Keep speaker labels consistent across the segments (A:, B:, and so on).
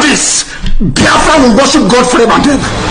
A: is, Biafra will worship God forever and ever.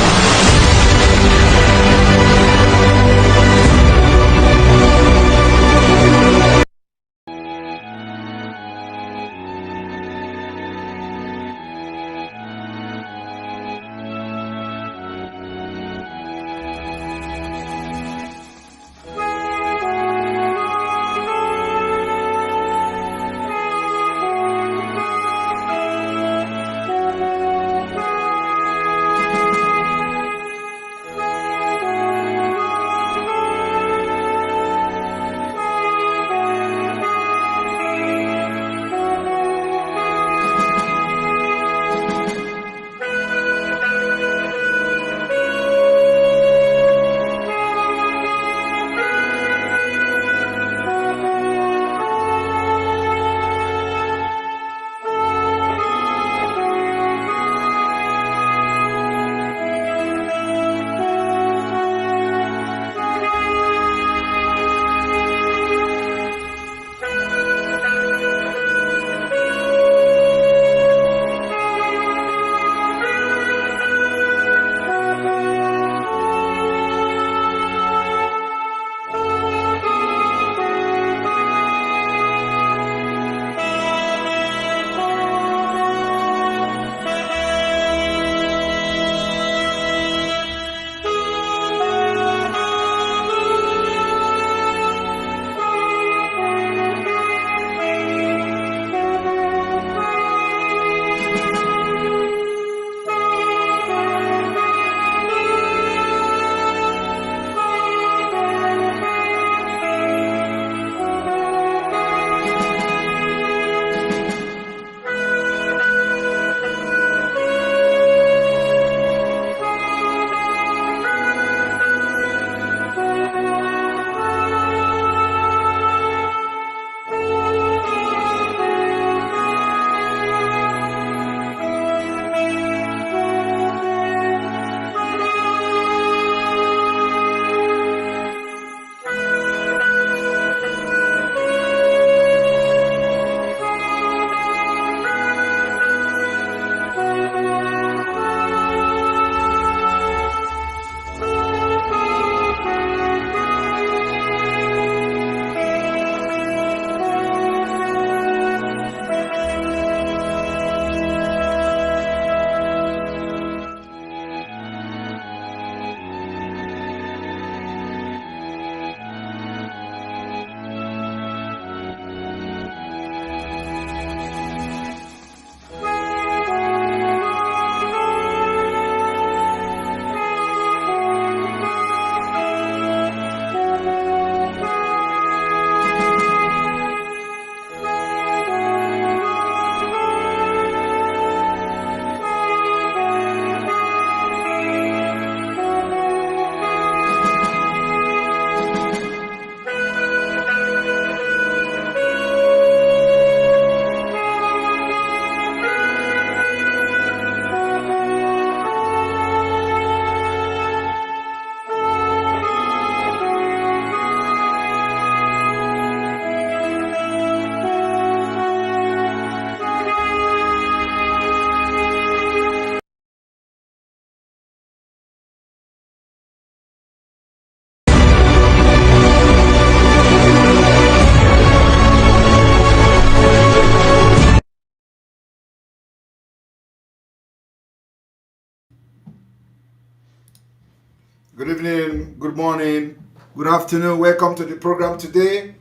B: Good evening, good morning, good afternoon. Welcome to the program today,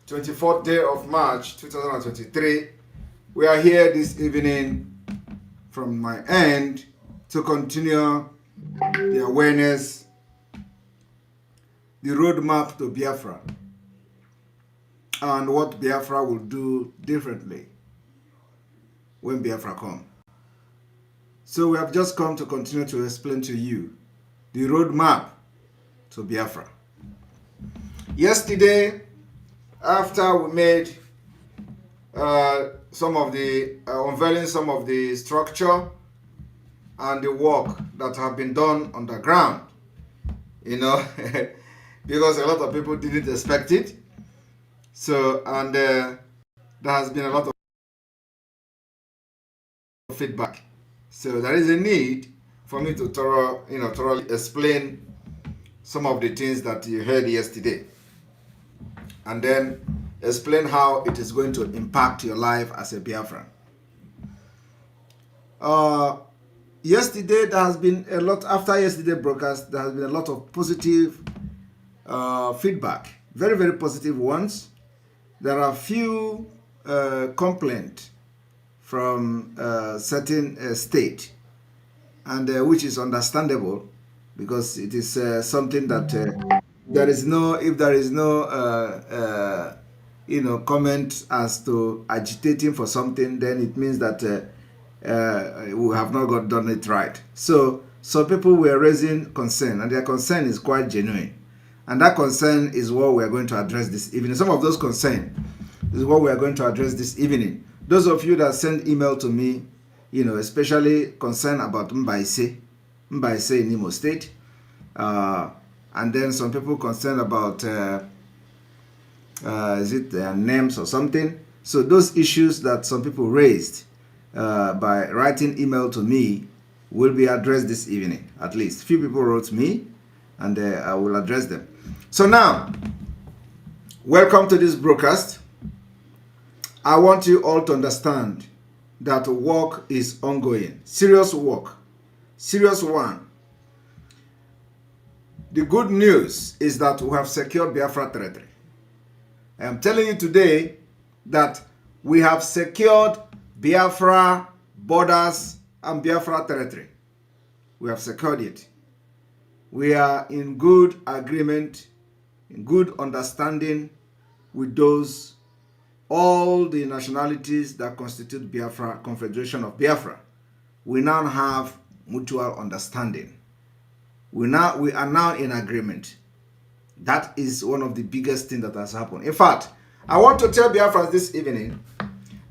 B: 24th day of March 2023. We are here this evening from my end to continue the awareness, the roadmap to Biafra, and what Biafra will do differently when Biafra comes. So we have just come to continue to explain to you the roadmap to Biafra. Yesterday, after we made some of the unveiling some of the structure and the work that have been done underground, because a lot of people didn't expect it. So, and there has been a lot of feedback. So there is a need for me to thoroughly explain some of the things that you heard yesterday, and then explain how it is going to impact your life as a Biafran. Yesterday, there has been a lot, after yesterday broadcast, there has been a lot of positive feedback, very, very positive ones. There are few complaints from certain state, and which is understandable, because it is something that there is no, if there is no comment as to agitating for something, then it means that we have not done it right. So some people were raising concern, and their concern is quite genuine, and that concern is what we are going to address this evening. Some of those concerns is what we are going to address this evening. Those of you that send email to me, especially concerned about Mbaise in Imo State, and then some people concerned about is it their names or something. So those issues that some people raised by writing email to me will be addressed this evening. At least few people wrote me, and I will address them. So now, welcome to this broadcast. I want you all to understand that work is ongoing. Serious work. Serious one. The good news is that we have secured Biafra territory. I am telling you today that we have secured Biafra borders and Biafra territory. We have secured it. We are in good agreement, in good understanding with those, all the nationalities that constitute Biafra, Confederation of Biafra. We now have mutual understanding. We are now in agreement. That is one of the biggest things that has happened. In fact, I want to tell Biafrans this evening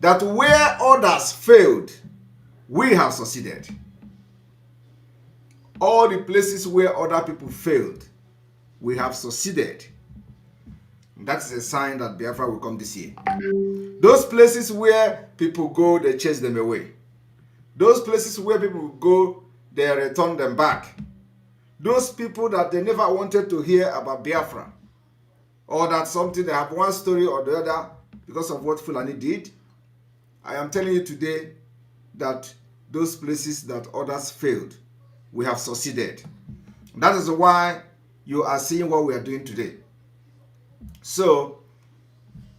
B: that where others failed, we have succeeded. All the places where other people failed, we have succeeded. That is a sign that Biafra will come this year. Those places where people go, they chase them away. Those places where people go, they return them back. Those people that they never wanted to hear about Biafra, or that something, they have one story or the other because of what Fulani did, I am telling you today that those places that others failed, we have succeeded. That is why you are seeing what we are doing today. So,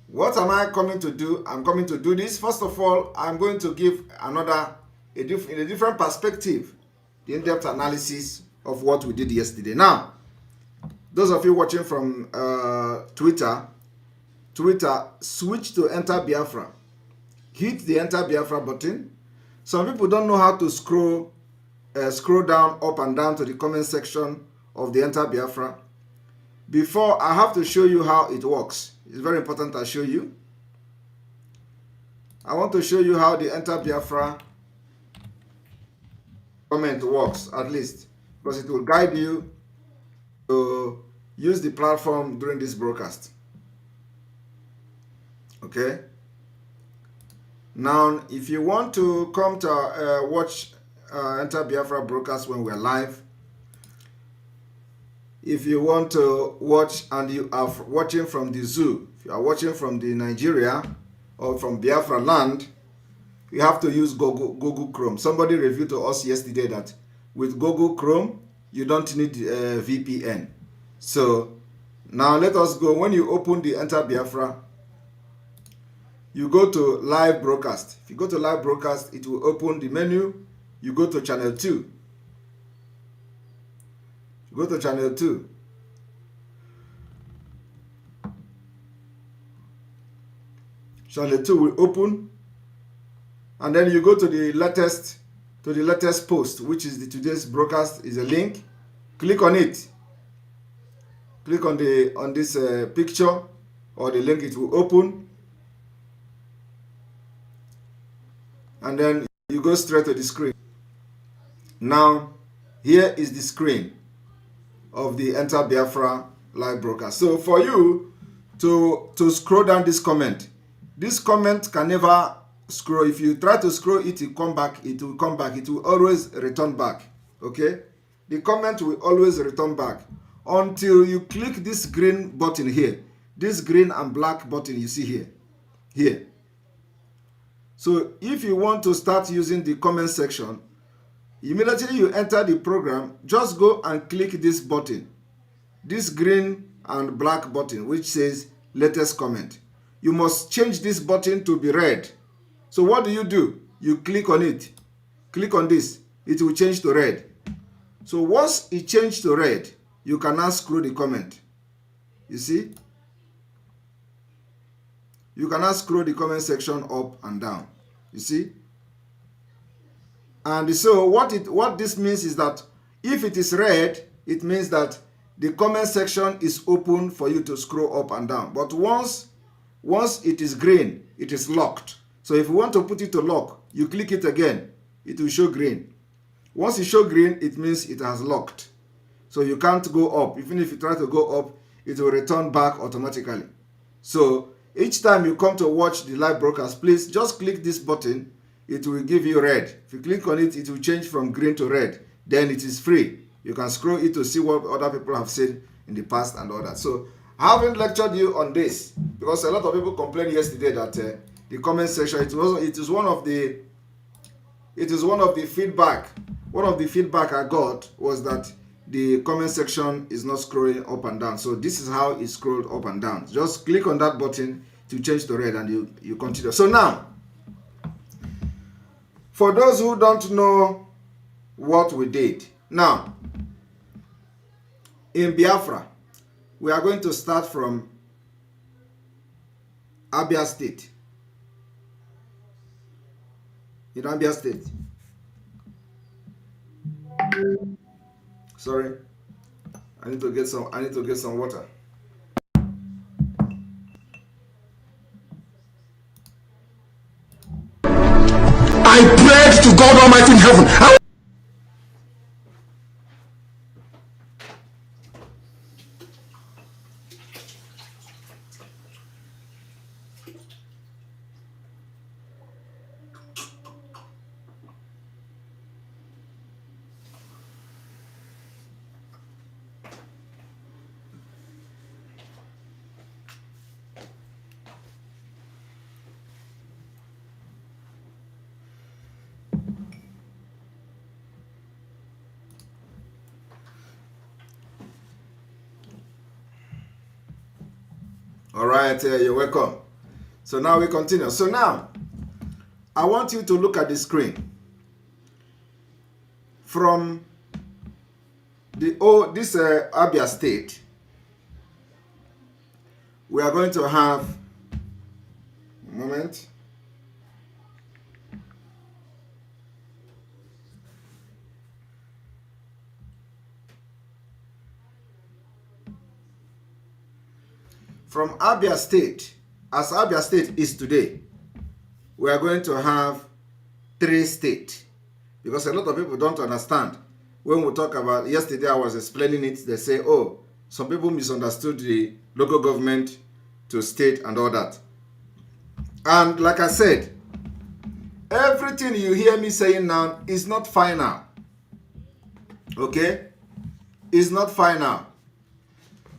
B: what am I coming to do? I'm coming to do this. First of all, I'm going to give in a different perspective, the in-depth analysis of what we did yesterday. Now, those of you watching from Twitter, switch to Enter Biafra. Hit the Enter Biafra button. Some people don't know how to scroll down, up and down to the comment section of the Enter Biafra. Before, I have to show you how it works. It's very important I show you. I want to show you how the Enter Biafra comment works, at least, because it will guide you to use the platform during this broadcast. Okay? Now, if you want to come to watch Enter Biafra broadcast when we're live, if you want to watch and you are watching from the zoo, if you are watching from the Nigeria or from Biafra land, you have to use Google Chrome. Somebody reviewed to us yesterday that with Google Chrome, you don't need VPN. So now let us go. When you open the Enter Biafra, you go to live broadcast. If you go to live broadcast, it will open the menu. You go to channel 2. Go to channel 2. Channel 2 will open, and then you go to the latest post, which is today's broadcast. Is a link. Click on it. Click on this picture or the link. It will open, and then you go straight to the screen. Now, here is the screen of the Enter Biafra live broadcast. So for you to scroll down this comment can never scroll. If you try to scroll it, it come back. It will come back. It will always return back. Okay, the comment will always return back until you click this green button here. This green and black button you see here. So if you want to start using the comment section, immediately you enter the program, just go and click this button, this green and black button which says latest comment. You must change this button to be red. So what do? You click on it. Click on this. It will change to red. So once it changes to red, you can now scroll the comment. You see? You can now scroll the comment section up and down. You see? And so what this means is that if it is red, it means that the comment section is open for you to scroll up and down. But once it is green, it is locked. So if you want to put it to lock, you click it again, it will show green. Once it shows green, it means it has locked. So you can't go up. Even if you try to go up, it will return back automatically. So each time you come to watch the live broadcast, please just click this button. It will give you red. If you click on it, it will change from green to red. Then it is free. You can scroll it to see what other people have said in the past and all that. So I haven't lectured you on this because a lot of people complained yesterday that the comment section, it is one of the feedback. One of the feedback I got was that the comment section is not scrolling up and down. So this is how it scrolled up and down. Just click on that button to change to red and you continue. So now, for those who don't know what we did, now, in Biafra, we are going to start from Abia State. In Abia State. Sorry, I need to get some water.
A: I prayed to God Almighty in heaven.
B: All right, you're welcome. So now we continue. So now, I want you to look at the screen. From this Abia State, we are going to have a moment. From Abia State, as Abia State is today, we are going to have 3 states. Because a lot of people don't understand. When we talk about, yesterday I was explaining it, they say, oh, some people misunderstood the local government to state and all that. And like I said, everything you hear me saying now is not final. Okay? It's not final.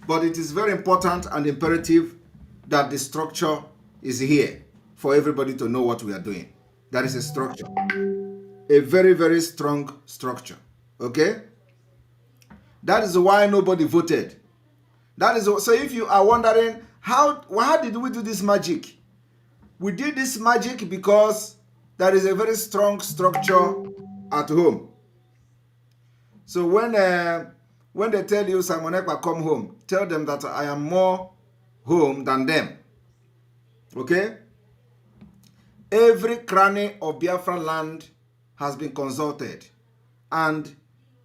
B: But it is very important and imperative that the structure is here for everybody to know what we are doing. That is a structure. A very, very strong structure. Okay? That is why nobody voted. So if you are wondering, how did we do this magic? We did this magic because there is a very strong structure at home. So when they tell you, Simon Ekpa, come home, tell them that I am more home than them. Okay? Every cranny of Biafra land has been consulted. And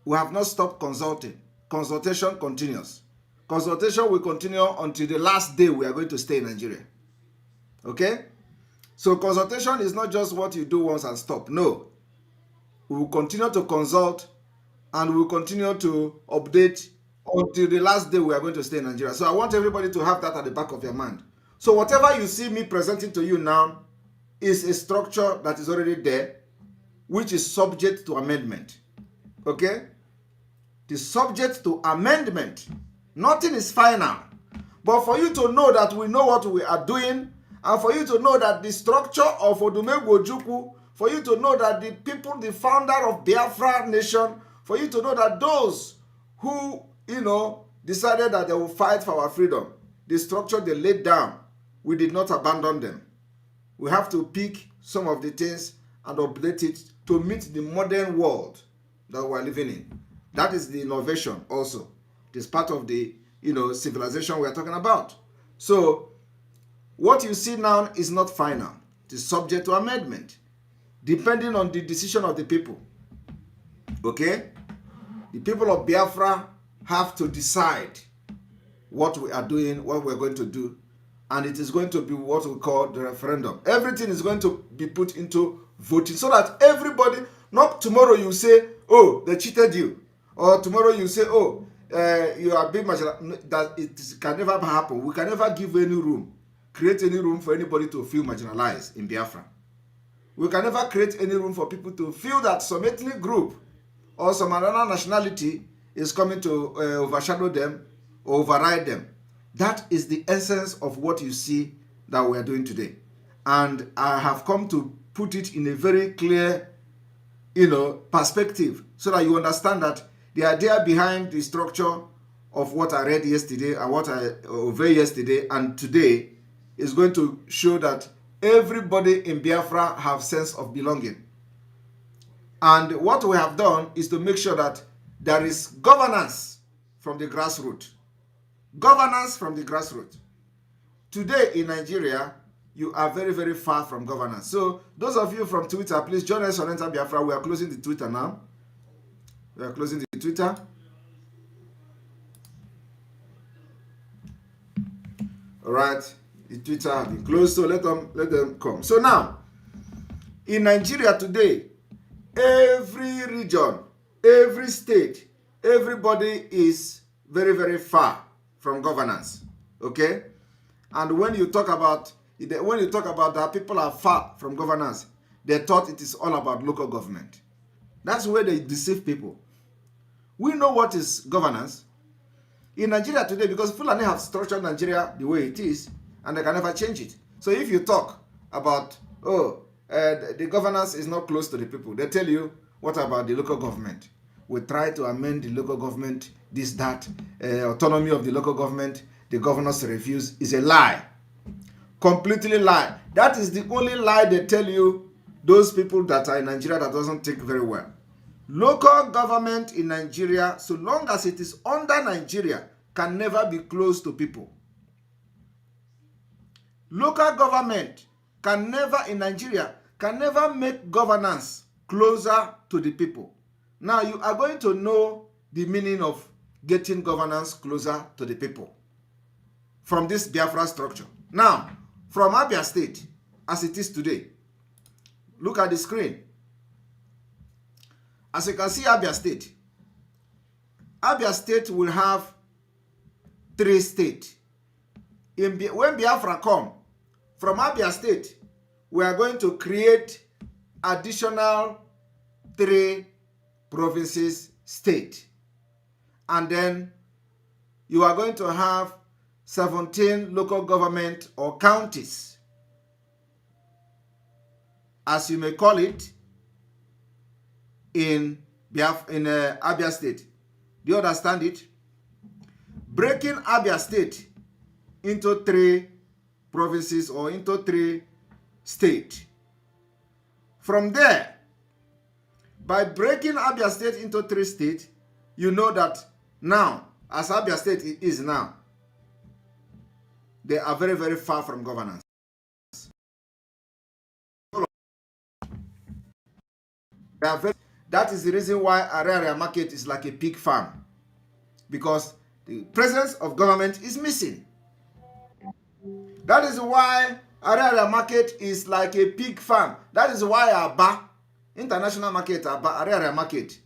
B: we have not stopped consulting. Consultation continues. Consultation will continue until the last day we are going to stay in Nigeria. Okay? So consultation is not just what you do once and stop. No. We will continue to consult and we will continue to update until the last day we are going to stay in Nigeria. So I want everybody to have that at the back of your mind. So whatever you see me presenting to you now is a structure that is already there, which is subject to amendment. Okay? It is subject to amendment. Nothing is final. But for you to know that we know what we are doing, and for you to know that the structure of Odumegwu Ojukwu, for you to know that the people, the founder of Biafra nation, for you to know that those who, decided that they will fight for our freedom, the structure they laid down, we did not abandon them. We have to pick some of the things and update it to meet the modern world that we're living in. That is the innovation also. It is part of the civilization we're talking about. So what you see now is not final. It is subject to amendment, depending on the decision of the people. Okay? The people of Biafra have to decide what we are doing, what we're going to do, and it is going to be what we call the referendum. Everything is going to be put into voting so that everybody, not tomorrow you say, oh, they cheated you, or tomorrow you say, oh, you are being marginalized. That it can never happen. We can never give any room, create any room for anybody to feel marginalized in Biafra. We can never create any room for people to feel that some ethnic group or some another nationality is coming to overshadow them or override them. That is the essence of what you see that we are doing today. And I have come to put it in a very clear, perspective so that you understand that the idea behind the structure of what I read yesterday and what I obeyed yesterday and today is going to show that everybody in Biafra have sense of belonging. And what we have done is to make sure that there is governance from the grassroots. Governance from the grassroots. Today in Nigeria, you are very, very far from governance. So those of you from Twitter, please join us on Enter Biafra. We are closing the Twitter now. We are closing the Twitter. All right. The Twitter has been closed, so let them come. So now, in Nigeria today, every region, every state, everybody is very, very far from governance. Okay? And when you talk about that people are far from governance, they thought it is all about local government. That's where they deceive people. We know what is governance. In Nigeria today, because Fulani have structured Nigeria the way it is, and they can never change it. So if you talk about, the governance is not close to the people, they tell you, what about the local government? We try to amend the local government, this, that, autonomy of the local government, the governors refuse, is a lie. Completely lie. That is the only lie they tell you, those people that are in Nigeria that doesn't take very well. Local government in Nigeria, so long as it is under Nigeria, can never be close to people. Local government can never, in Nigeria, can never make governance closer to the people. Now, you are going to know the meaning of getting governance closer to the people from this Biafra structure. Now, from Abia State, as it is today, look at the screen. As you can see, Abia State will have 3 states. When Biafra come, from Abia State, we are going to create additional 3 provinces state. And then you are going to have 17 local government or counties, as you may call it, in Abia State. Do you understand it? Breaking Abia State into 3 provinces or into 3 states. From there, by breaking Abia State into 3 states, you know that now, as Abia State is now, they are very, very far from governance. That is the reason why Area Market is like a pig farm, because the presence of government is missing. That is why Area Market is like a pig farm. That is why Aba, International Market, Area Market,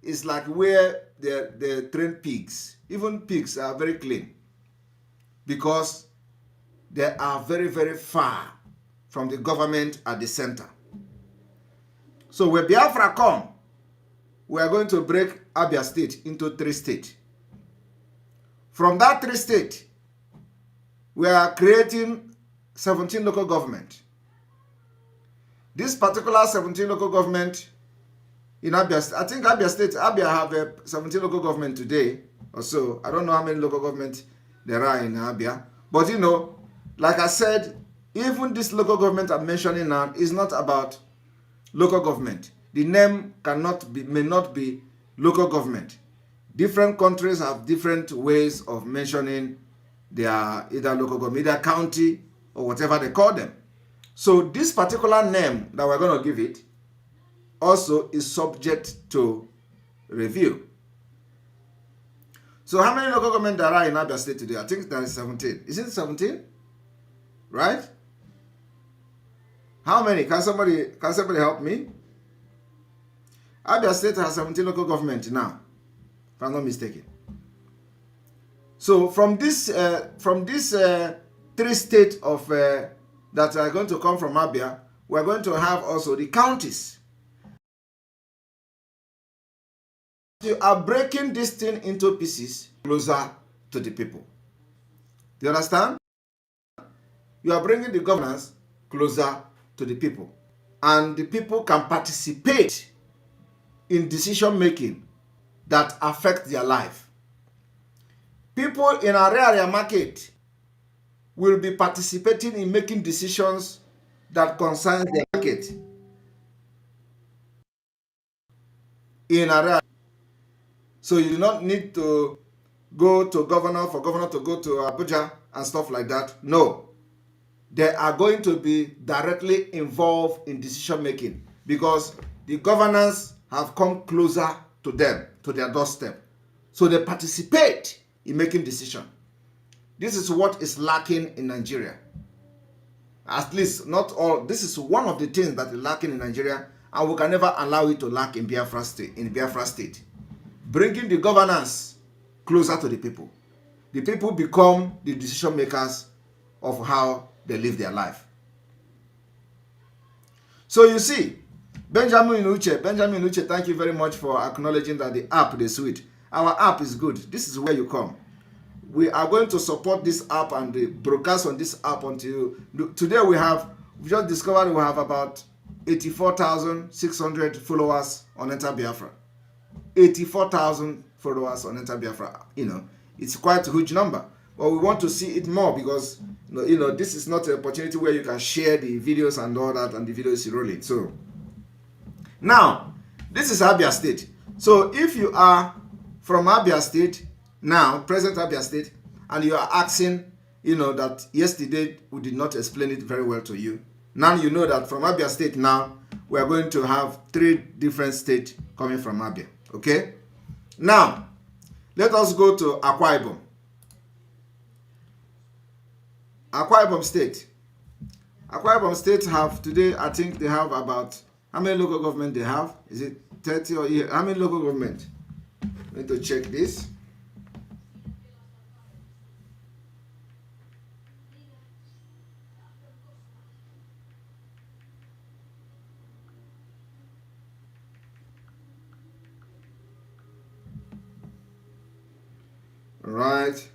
B: is like where they train pigs. Even pigs are very clean, because they are very, very far from the government at the center. So when Biafra come, we are going to break Abia State into 3 states. From that 3 states, we are creating 17 local government. This particular 17 local government in Abia State, I think Abia have 17 local government today or so. I don't know how many local government there are in Abia. But you know, like I said, even this local government I'm mentioning now is not about local government. The name may not be local government. Different countries have different ways of mentioning their either local government, either county or whatever they call them. So this particular name that we're going to give it also is subject to review. So how many local government there are in Abia State today? I think there is 17. Is it 17? Right? How many? Can somebody help me? Abia State has 17 local government now, if I'm not mistaken. So from this 3 states of that are going to come from Abia, we're going to have also the counties. You are breaking this thing into pieces closer to the people. Do you understand? You are bringing the governance closer to the people. And the people can participate in decision making that affect their life. People in our area market will be participating in making decisions that concern their market. In our area. So you do not need to go to governor for governor to go to Abuja and stuff like that. No. They are going to be directly involved in decision making because the governance have come closer to them, to their doorstep. So they participate in making decisions. This is what is lacking in Nigeria. At least not all. This is one of the things that is lacking in Nigeria, and we can never allow it to lack in Biafra State. Bringing the governance closer to the people. The people become the decision makers of how they live their life. So you see, Benjamin Uche, thank you very much for acknowledging that the app is sweet. Our app is good. This is where you come. We are going to support this app and the broadcast on this app until today. We just discovered we have about 84,600 followers on Enter Biafra. 84,000 followers on Enter Biafra. You know, it's quite a huge number. But we want to see it more because you know this is not an opportunity where you can share the videos and all that, and the video is rolling. So now this is Abia State. So if you are from Abia State now, present Abia State, and you are asking, you know, that yesterday we did not explain it very well to you. Now you know that from Abia State now we are going to have 3 different states coming from Abia. Okay. Now let us go to Akwa Ibom. Akwa Ibom State. Akwa Ibom State have today, I think they have about, how many local government they have? Is it 30 or how many local government? I need to check this. All right.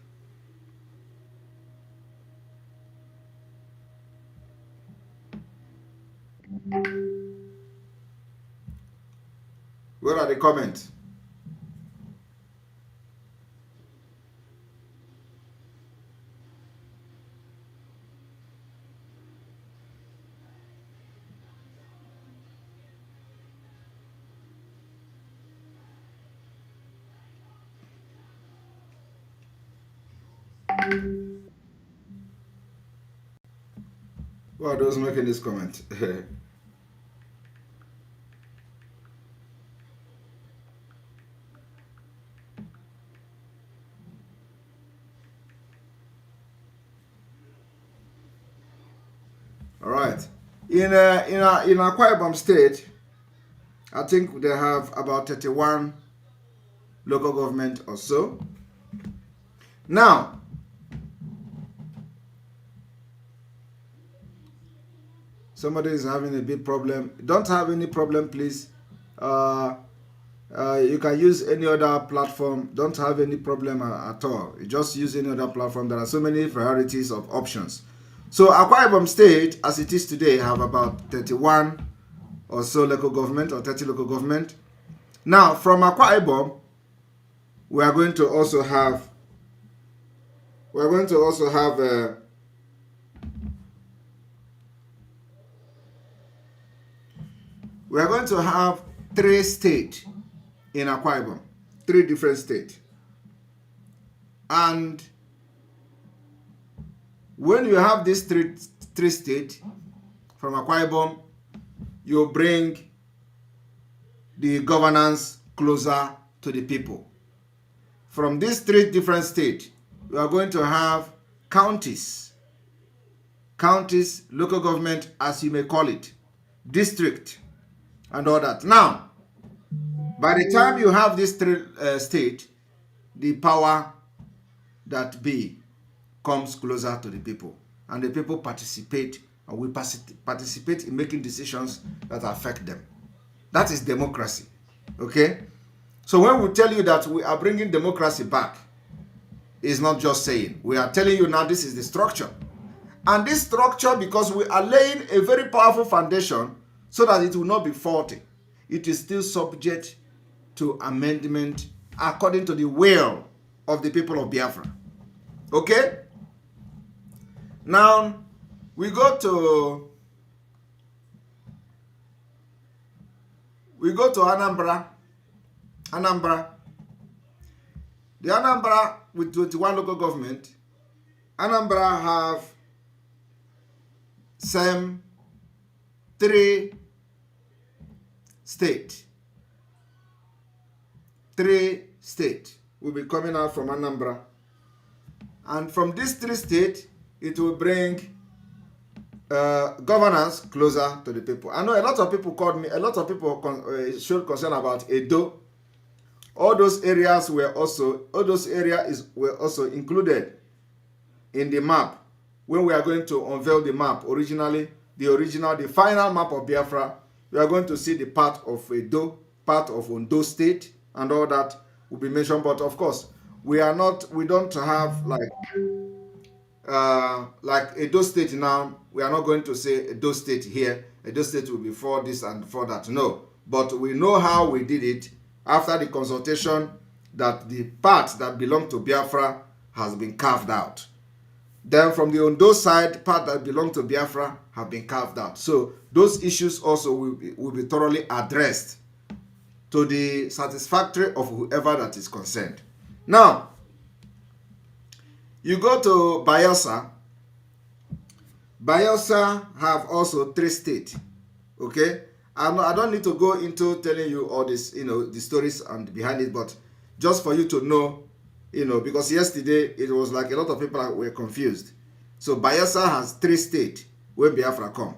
B: Where are the comments? Who are those making this comment? All right. In Akwa Ibom State, I think they have about 31 local government or so. Now, Somebody is having a big problem. Don't have any problem, please. You can use any other platform. Don't have any problem at all. You just use any other platform. There are so many varieties of options. So Akwa Ibom State, as it is today, have about 31 or so local government or 30 local government. Now, from Akwa Ibom, we are going to also have three states in Akwa Ibom, 3 different states. And when you have these three states from Akwa Ibom, you bring the governance closer to the people. From these 3 different states, we are going to have counties, local government, as you may call it, district, and all that. Now, by the time you have these 3 states, the power that be comes closer to the people, and the people participate, and we participate in making decisions that affect them. That is democracy. Okay? So when we tell you that we are bringing democracy back, it's not just saying. We are telling you now this is the structure. And this structure, because we are laying a very powerful foundation so that it will not be faulty, it is still subject to amendment according to the will of the people of Biafra. Okay? Now, we go to Anambra. The Anambra, with 21 local government, Anambra have same 3 states. 3 states will be coming out from Anambra. And from these 3 states, it will bring governance closer to the people. I know a lot of people called me, a lot of people showed concern about Edo. All those areas were also included in the map. When we are going to unveil the map, the final map of Biafra, we are going to see the part of Edo, part of Ondo State, and all that will be mentioned. But of course, we don't have like Edo State now. We are not going to say Edo State here. Edo State will be for this and for that. No. But we know how we did it after the consultation, that the part that belonged to Biafra has been carved out. Then from the Ondo side, part that belonged to Biafra have been carved out. So those issues also will be thoroughly addressed to the satisfactory of whoever that is concerned. Now, you go to Bayelsa. Bayelsa have also 3 states. Okay? I don't need to go into telling you all this, the stories and behind it, but just for you to know, because yesterday it was like a lot of people were confused. So Bayelsa has 3 states when Biafra come.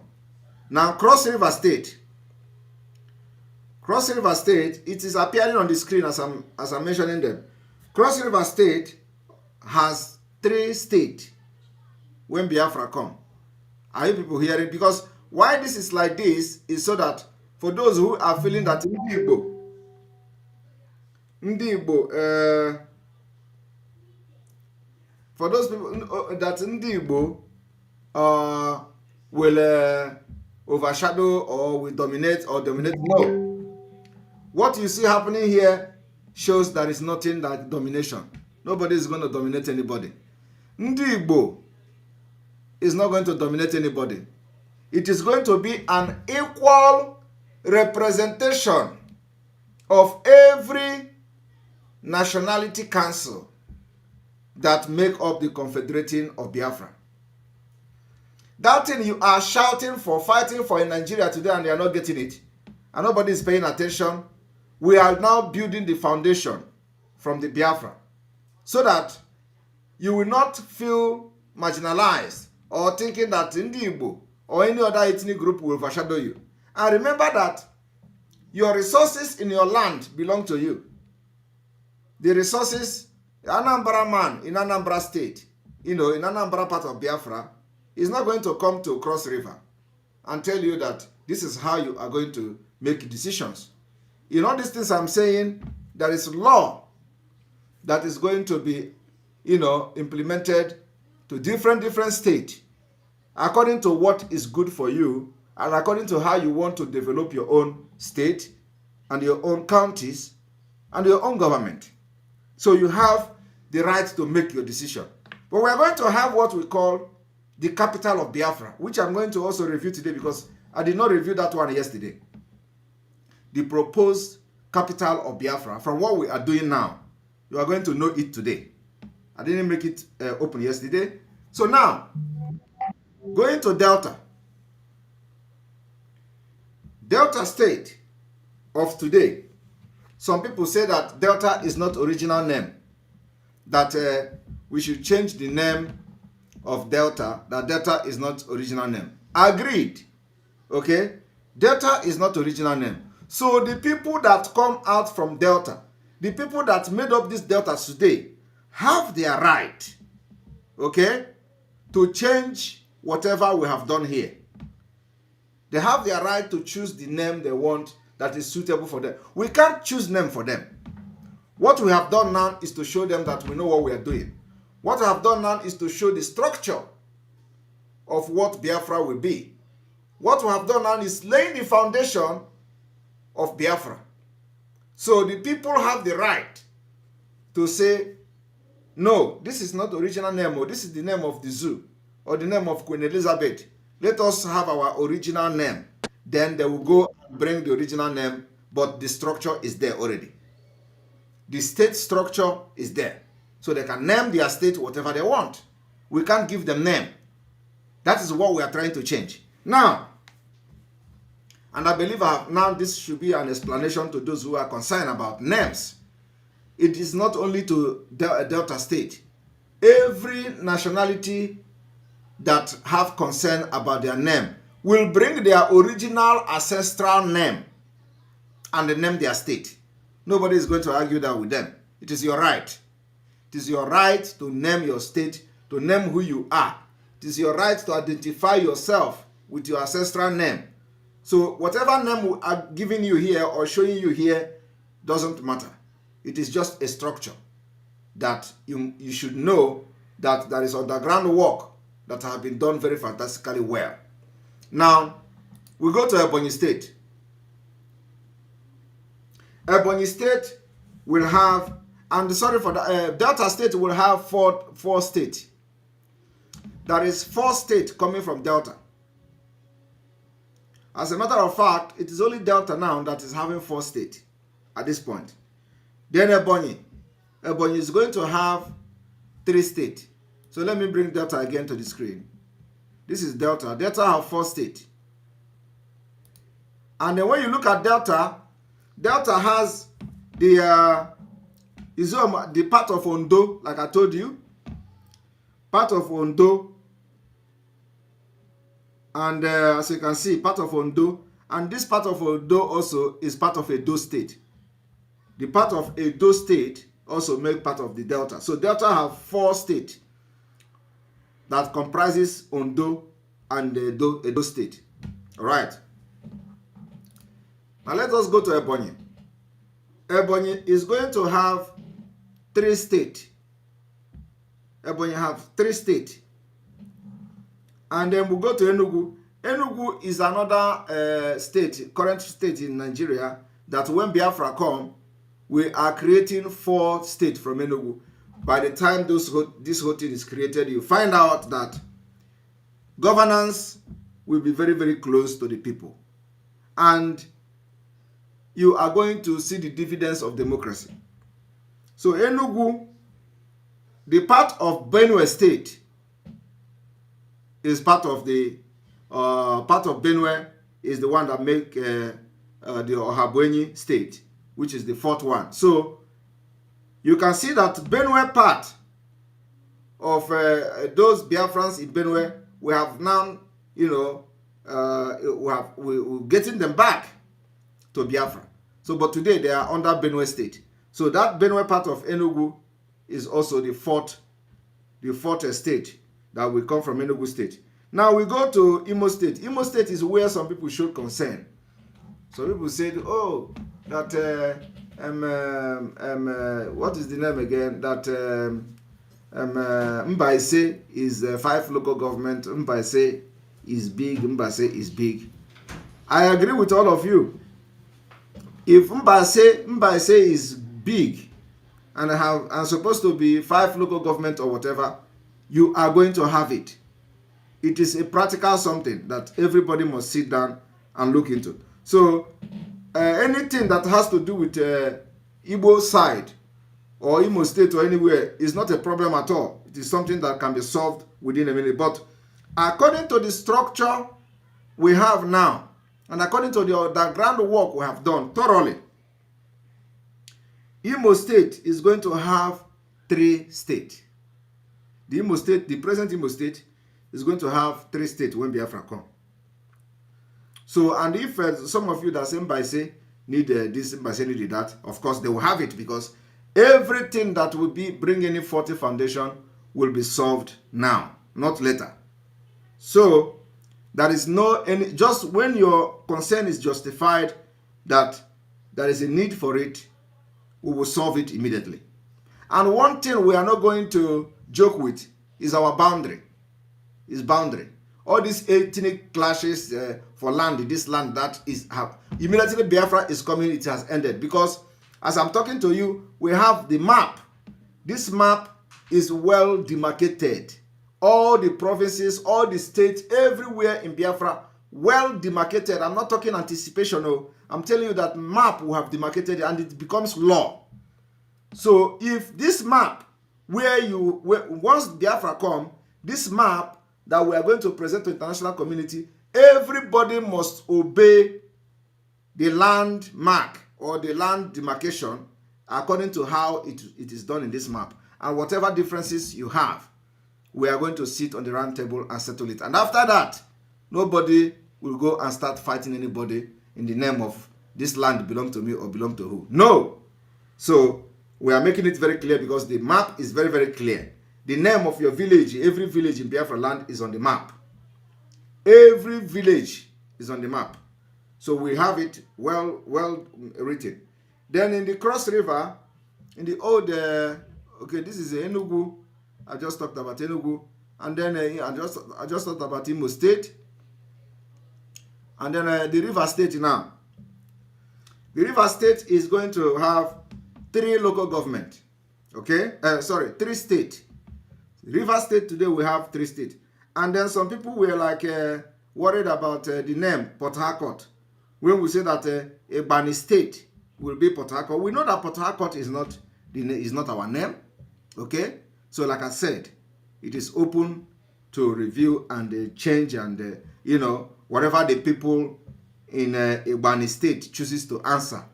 B: Now Cross River State, it is appearing on the screen as I'm mentioning them. Cross River State has 3 states when Biafra come. Are you people hearing? Because why this is like this is so that for those who are feeling that for those people that Ndi Igbo will overshadow or will dominate. No. What you see happening here shows that it's nothing like domination. Nobody is going to dominate anybody. Ndi Igbo is not going to dominate anybody. It is going to be an equal representation of every nationality council that make up the Confederating of Biafra. That thing you are shouting for, fighting for in Nigeria today, and they are not getting it, and nobody is paying attention. We are now building the foundation from the Biafra so that you will not feel marginalized or thinking that Ndi Igbo or any other ethnic group will overshadow you. And remember that your resources in your land belong to you. The resources, the Anambra man in Anambra State, in Anambra part of Biafra, is not going to come to Cross River. and tell you that this is how you are going to make decisions. In all these things I'm saying, there is law that is going to be, implemented to different states according to what is good for you and according to how you want to develop your own state and your own counties and your own government. So you have the right to make your decision. But we're going to have what we call the capital of Biafra, which I'm going to also review today because I did not review that one yesterday. The proposed capital of Biafra, from what we are doing now, you are going to know it today. I didn't make it open yesterday. So now, going to Delta. Delta State of today. Some people say that Delta is not original name. That we should change the name of Delta. That Delta is not original name. Agreed. Okay? Delta is not original name. So the people that come out from Delta, the people that made up this Delta today, have their right, okay, to change whatever we have done here. They have their right to choose the name they want that is suitable for them. We can't choose name for them. What we have done now is to show them that we know what we are doing. What we have done now is to show the structure of what Biafra will be. What we have done now is laying the foundation of Biafra. So the people have the right to say, no, this is not the original name, or this is the name of the zoo, or the name of Queen Elizabeth. Let us have our original name. Then they will go and bring the original name, but the structure is there already. The state structure is there. So they can name their state whatever they want. We can't give them name. That is what we are trying to change. Now, and I believe now this should be an explanation to those who are concerned about names. It is not only to Delta State. Every nationality that have concern about their name will bring their original ancestral name and name their state. Nobody is going to argue that with them. It is your right. It is your right to name your state, to name who you are. It is your right to identify yourself with your ancestral name. So whatever name we are giving you here or showing you here doesn't matter. It is just a structure that you should know that there is underground work that have been done very fantastically well. Now, we go to Ebonyi State. Ebonyi State will have, Delta State will have four states. There is 4 states coming from Delta. As a matter of fact, it is only Delta now that is having 4 states at this point. Then Ebonyi is going to have 3 states. So let me bring Delta again to the screen. This is Delta. Delta have 4 states. And then when you look at Delta, Delta has the part of Ondo, like I told you, part of Ondo, and as you can see, part of Ondo, and this part of Ondo also is part of Edo State. The part of Edo State also make part of the Delta. So Delta have 4 states that comprises Ondo and Edo State. All right. Now let us go to Ebonyi. Ebonyi is going to have 3 states. Ebonyi have 3 states. And then we go to Enugu. Enugu is another current state in Nigeria that when Biafra come, we are creating 4 states from Enugu. By the time this whole thing is created, you find out that governance will be very, very close to the people. And you are going to see the dividends of democracy. So Enugu, the part of Benue State, is part of Benue is the one that make the Ohabwenyi State, which is the 4th one. So you can see that Benue part of those Biafrans in Benue, we have now, we're getting them back to Biafra. So, but today they are under Benue State. So that Benue part of Enugu is also the fourth state that will come from Enugu State. Now we go to Imo State. Imo State is where some people showed concern. Some people said, oh, that, what is the name again? That Mbaise is 5 local government. Mbaise is big. Mbaise is big. I agree with all of you. If Mbaise is big and supposed to be 5 local government or whatever, you are going to have it. It is a practical something that everybody must sit down and look into. So anything that has to do with Igbo side or Imo State or anywhere is not a problem at all. It is something that can be solved within a minute. But according to the structure we have now, and according to the groundwork we have done thoroughly, Imo State is going to have 3 states. The Imo State, the present Imo State, is going to have 3 states when Biafra come. So, and if some of you that say Mbaise need this, Mbaise need that, of course they will have it, because everything that will be bringing in 40 foundation will be solved now, not later. So, there is no any, just when your concern is justified that there is a need for it, we will solve it immediately. And one thing we are not going to joke with is our boundary. Is boundary. All these ethnic clashes for land, this land, that is immediately Biafra is coming, it has ended. Because as I'm talking to you, we have the map. This map is well demarcated. All the provinces, all the states, everywhere in Biafra, well demarcated. I'm not talking anticipation. No. I'm telling you that map we have demarcated and it becomes law. So if this map, once Biafra come, this map that we are going to present to international community, everybody must obey the land mark or the land demarcation according to how it is done in this map. And whatever differences you have, we are going to sit on the round table and settle it. And after that, nobody will go and start fighting anybody in the name of this land belong to me or belong to who. No. So we are making it very clear because the map is very, very clear. The name of your village, every village in Biafra land is on the map. Every village is on the map. So we have it well written. Then in the Cross River, in the old, okay, this is Enugu. I just talked about Enugu. And then I just talked about Imo State. And then the River State now. The River State is going to have 3 local government. Okay? 3 states. River State today we have 3 states. And then some people were like worried about the name Port Harcourt. When we say that Ebonyi State will be Port Harcourt, we know that Port Harcourt is not our name. Okay? So like I said, it is open to review and change and whatever the people in Ebonyi State chooses to answer,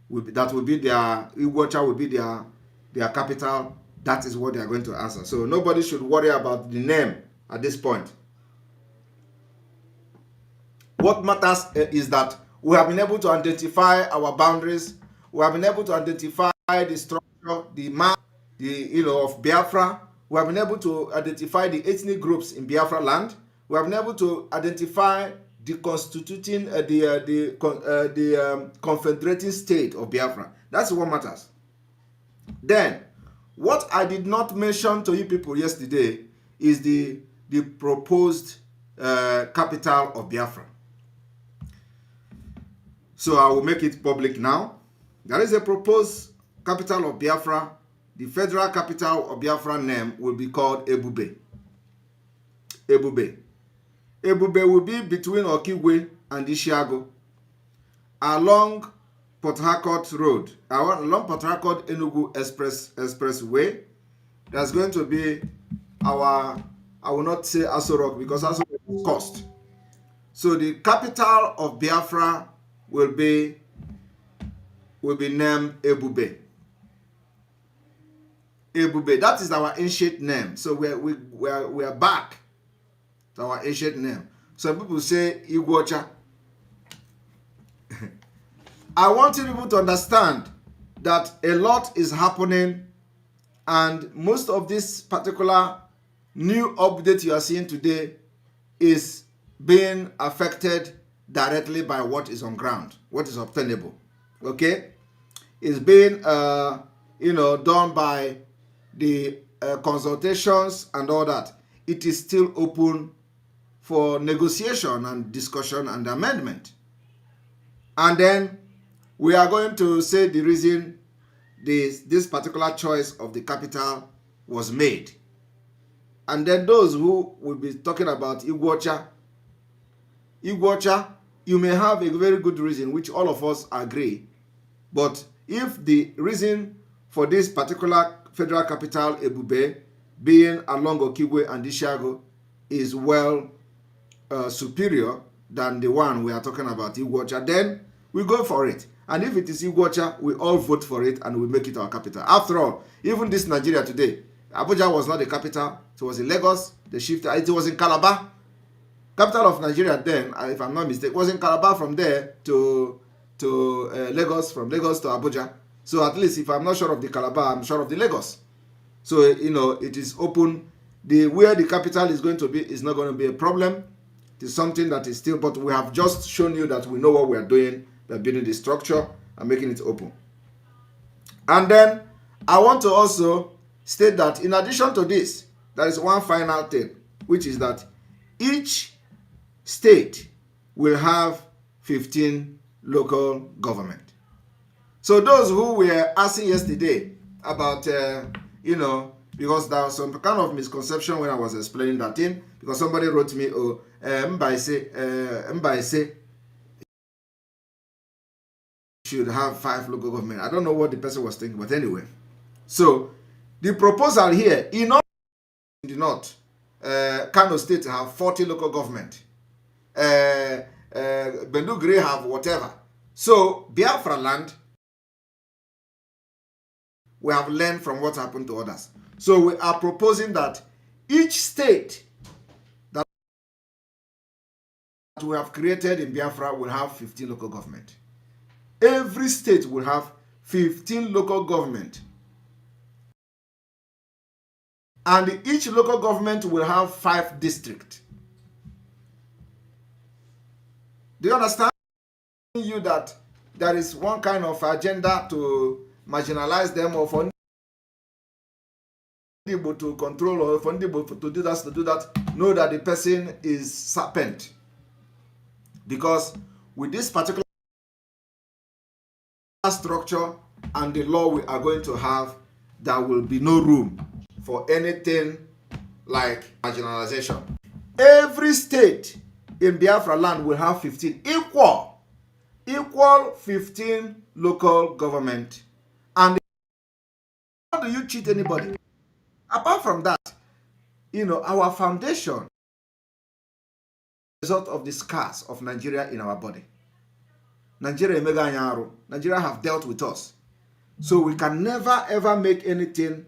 B: that will be their Iguacha will be their capital. That is what they are going to answer. So nobody should worry about the name at this point. What matters is that we have been able to identify our boundaries. We have been able to identify the structure, the map, of Biafra. We have been able to identify the ethnic groups in Biafra land. We have been able to identify the constituting, confederating state of Biafra. That's what matters. Then, what I did not mention to you people yesterday is the proposed capital of Biafra. So I will make it public now. There is a proposed capital of Biafra. The federal capital of Biafra name will be called Ebube. Ebube. Ebube will be between Okigwe and Ishiago along Port Harcourt Road, along Port Harcourt Enugu Expressway. There's going to be I will not say Aso Rock because Aso Rock is cost. So the capital of Biafra will be named Ebube. Ebube, that is our ancient name. So we are back to our ancient name. Some people say Iguacha. I want you people to understand that a lot is happening, and most of this particular new update you are seeing today is being affected directly by what is on ground, what is obtainable. Okay, is being done by the consultations and all that. It is still open for negotiation and discussion and amendment. And then we are going to say the reason this particular choice of the capital was made. And then those who will be talking about Iguacha, you may have a very good reason, which all of us agree. But if the reason for this particular federal capital, Ebube, being along Okigwe and Ishiago, is well superior than the one we are talking about, Iguacha, then we go for it. And if it is Iguacha, we all vote for it and we make it our capital. After all, even this Nigeria today, Abuja was not the capital. It was in Lagos. They shifted. It was in Calabar. Capital of Nigeria then, if I'm not mistaken, was in Calabar. From there to Lagos, from Lagos to Abuja. So at least if I'm not sure of the Calabar, I'm sure of the Lagos. So, it is open. Where the capital is going to be is not going to be a problem. It is something that is still, but we have just shown you that we know what we are doing. We are building the structure and making it open. And then I want to also state that in addition to this, there is one final thing, which is that each state will have 15 local government. So those who were asking yesterday about, because there was some kind of misconception when I was explaining that thing, because somebody wrote me, Mbaise should have 5 local government. I don't know what the person was thinking, but anyway. So the proposal here, in the north, Kano State have 40 local government. Bendugri have whatever. So Biafra land, we have learned from what happened to others. So we are proposing that each state that we have created in Biafra will have 15 local government. Every state will have 15 local government. And each local government will have 5 districts. Do you understand? You that there is one kind of agenda to marginalize them, or for people to control, or for people to do that, know that the person is serpent. Because with this particular structure and the law we are going to have, there will be no room for anything like marginalization. Every state in Biafra land will have 15 equal 15 local government. And how do you cheat anybody? Apart from that, our foundation is result of the scars of Nigeria in our body. Nigeria have dealt with us. So we can never ever make anything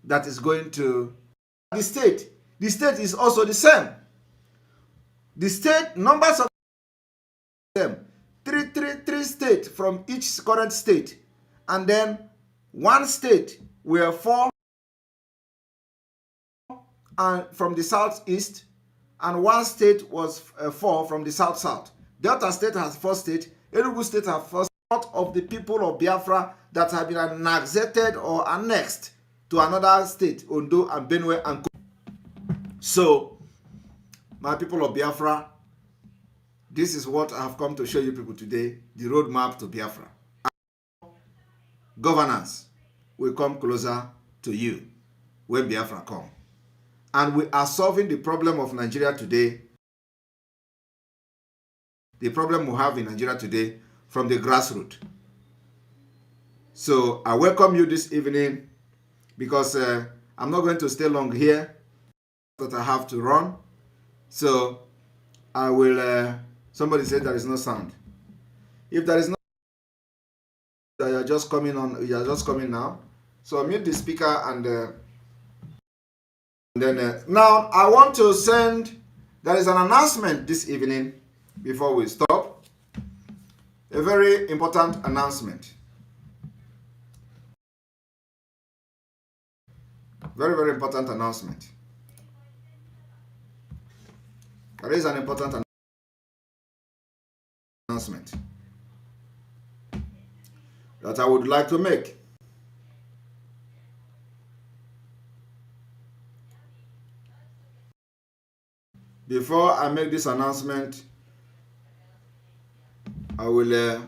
B: that is going to the state. The state is also the same. The state numbers of them. Three states from each current state. And then one state were 4 and from the southeast, and one state was 4 from the south. Delta State has 4 states. Enugu State has 4 of the people of Biafra that have been annexed or annexed to another state, Ondo and Benue and So, my people of Biafra, this is what I have come to show you people today, the roadmap to Biafra. Governance will come closer to you when Biafra come. And we are solving the problem of Nigeria today, the problem we have in Nigeria today, from the grassroots. So I welcome you this evening, because I'm not going to stay long here, that I have to run. So I will, somebody said there is no sound. If there is no sound, you are just coming now. So mute the speaker and then now I want to send, there is an announcement this evening before we stop. A very important announcement. Very, very important announcement. There is an important announcement that I would like to make. Before I make this announcement, I will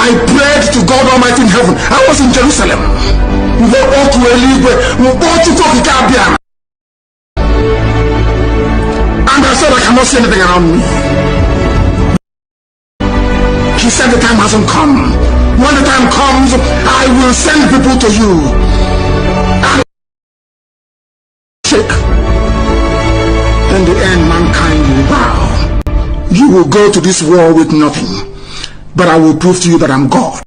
A: I prayed to God Almighty in heaven. I was in Jerusalem. And I said I cannot see anything around me. He said the time hasn't come. When the time comes, I will send people to you. And in the end, mankind will bow. You will go to this war with nothing. But I will prove to you that I'm God.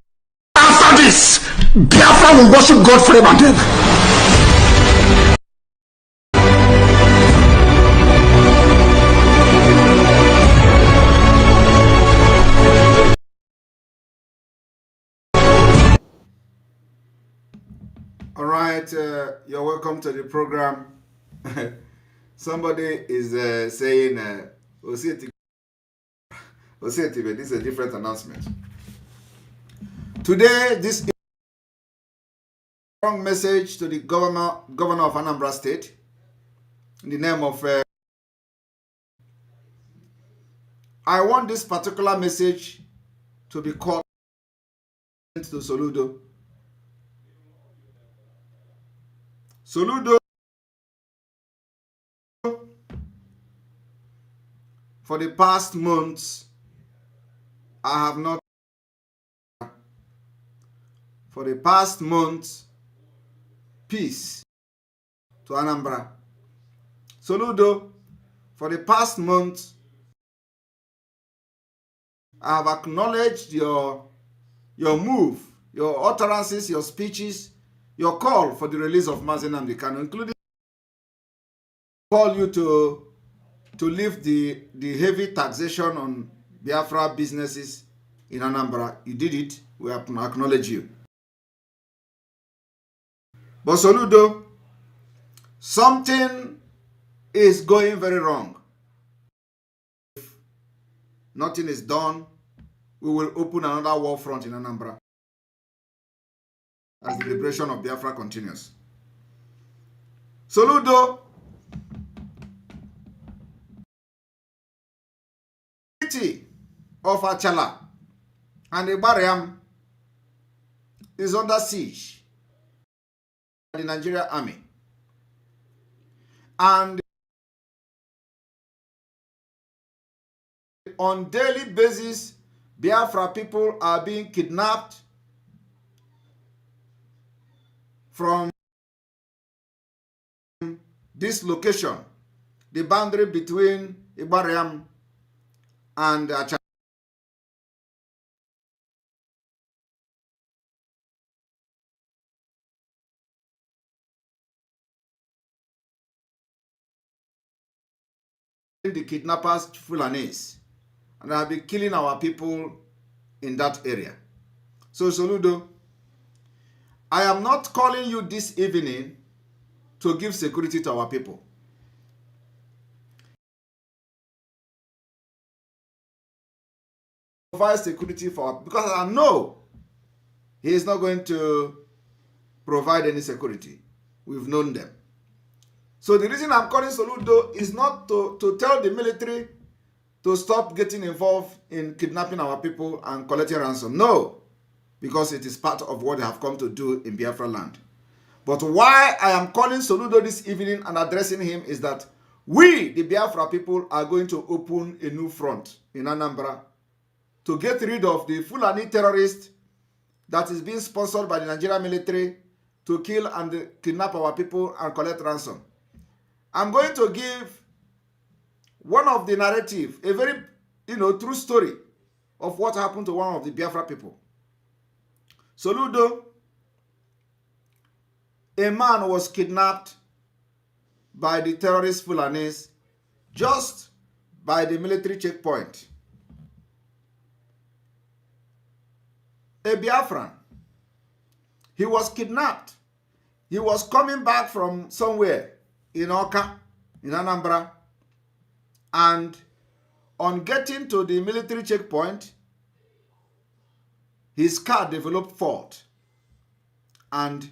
A: After this, Biafra will worship God forever and ever.
B: All right, you're welcome to the program. Somebody is saying, this is a different announcement. Today, this is a strong message to the governor of Anambra State in the name of I want this particular message to be called to Soludo. Soludo, for the past months, I have not. For the past months, peace to Anambra. Soludo, for the past month, I have acknowledged your move, your utterances, your speeches, your call for the release of Mazi Nnamdi Kanu, including call you to lift the heavy taxation on Biafra businesses in Anambra. You did it. We acknowledge you. But Soludo, something is going very wrong. If nothing is done, we will open another war front in Anambra as the liberation of Biafra continues. Soludo, the city of Achala and Ibariam is under siege by the Nigerian army. And on daily basis, Biafra people are being kidnapped from this location, the boundary between Ibariam and Achala. The kidnappers Fulanis, and they have been killing our people in that area. So Soludo, I am not calling you this evening to give security to our people. Provide security for, because I know he is not going to provide any security. We've known them. So the reason I'm calling Soludo is not to tell the military to stop getting involved in kidnapping our people and collecting ransom. No, because it is part of what they have come to do in Biafra land. But why I am calling Soludo this evening and addressing him is that we, the Biafra people, are going to open a new front in Anambra to get rid of the Fulani terrorist that is being sponsored by the Nigerian military to kill and kidnap our people and collect ransom. I'm going to give one of the narrative, a very, true story of what happened to one of the Biafra people. Soludo, a man was kidnapped by the terrorist Fulanis just by the military checkpoint. A Biafran. He was kidnapped. He was coming back from somewhere in Oka, in Anambra, and on getting to the military checkpoint, his car developed fault, and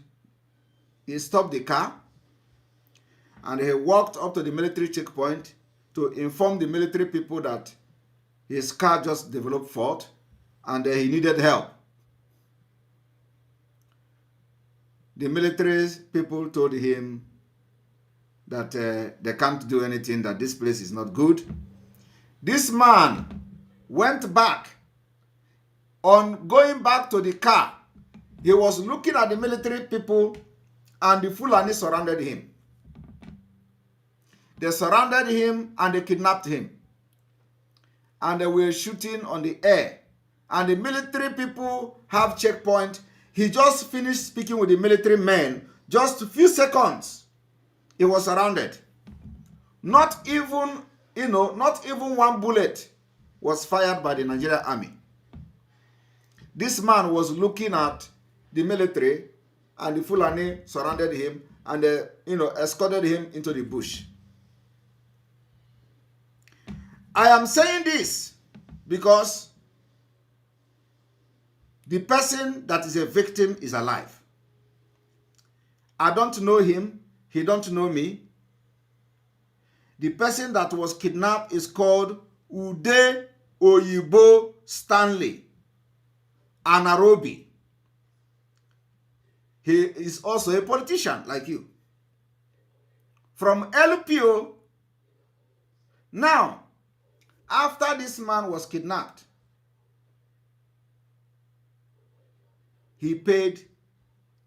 B: he stopped the car, and he walked up to the military checkpoint to inform the military people that his car just developed fault and he needed help. The military people told him that they can't do anything, that this place is not good. This man went back. On going back to the car, he was looking at the military people and the Fulani surrounded him. They surrounded him and they kidnapped him. And they were shooting on the air. And the military people have checkpoint. He just finished speaking with the military men. Just a few seconds, he was surrounded. Not even one bullet was fired by the Nigerian army. This man was looking at the military and the Fulani surrounded him and escorted him into the bush. I am saying this because the person that is a victim is alive. I don't know him. He don't know me. The person that was kidnapped is called Ude Oyibo Stanley Anarobi. He is also a politician like you. From LPO. Now, after this man was kidnapped, he paid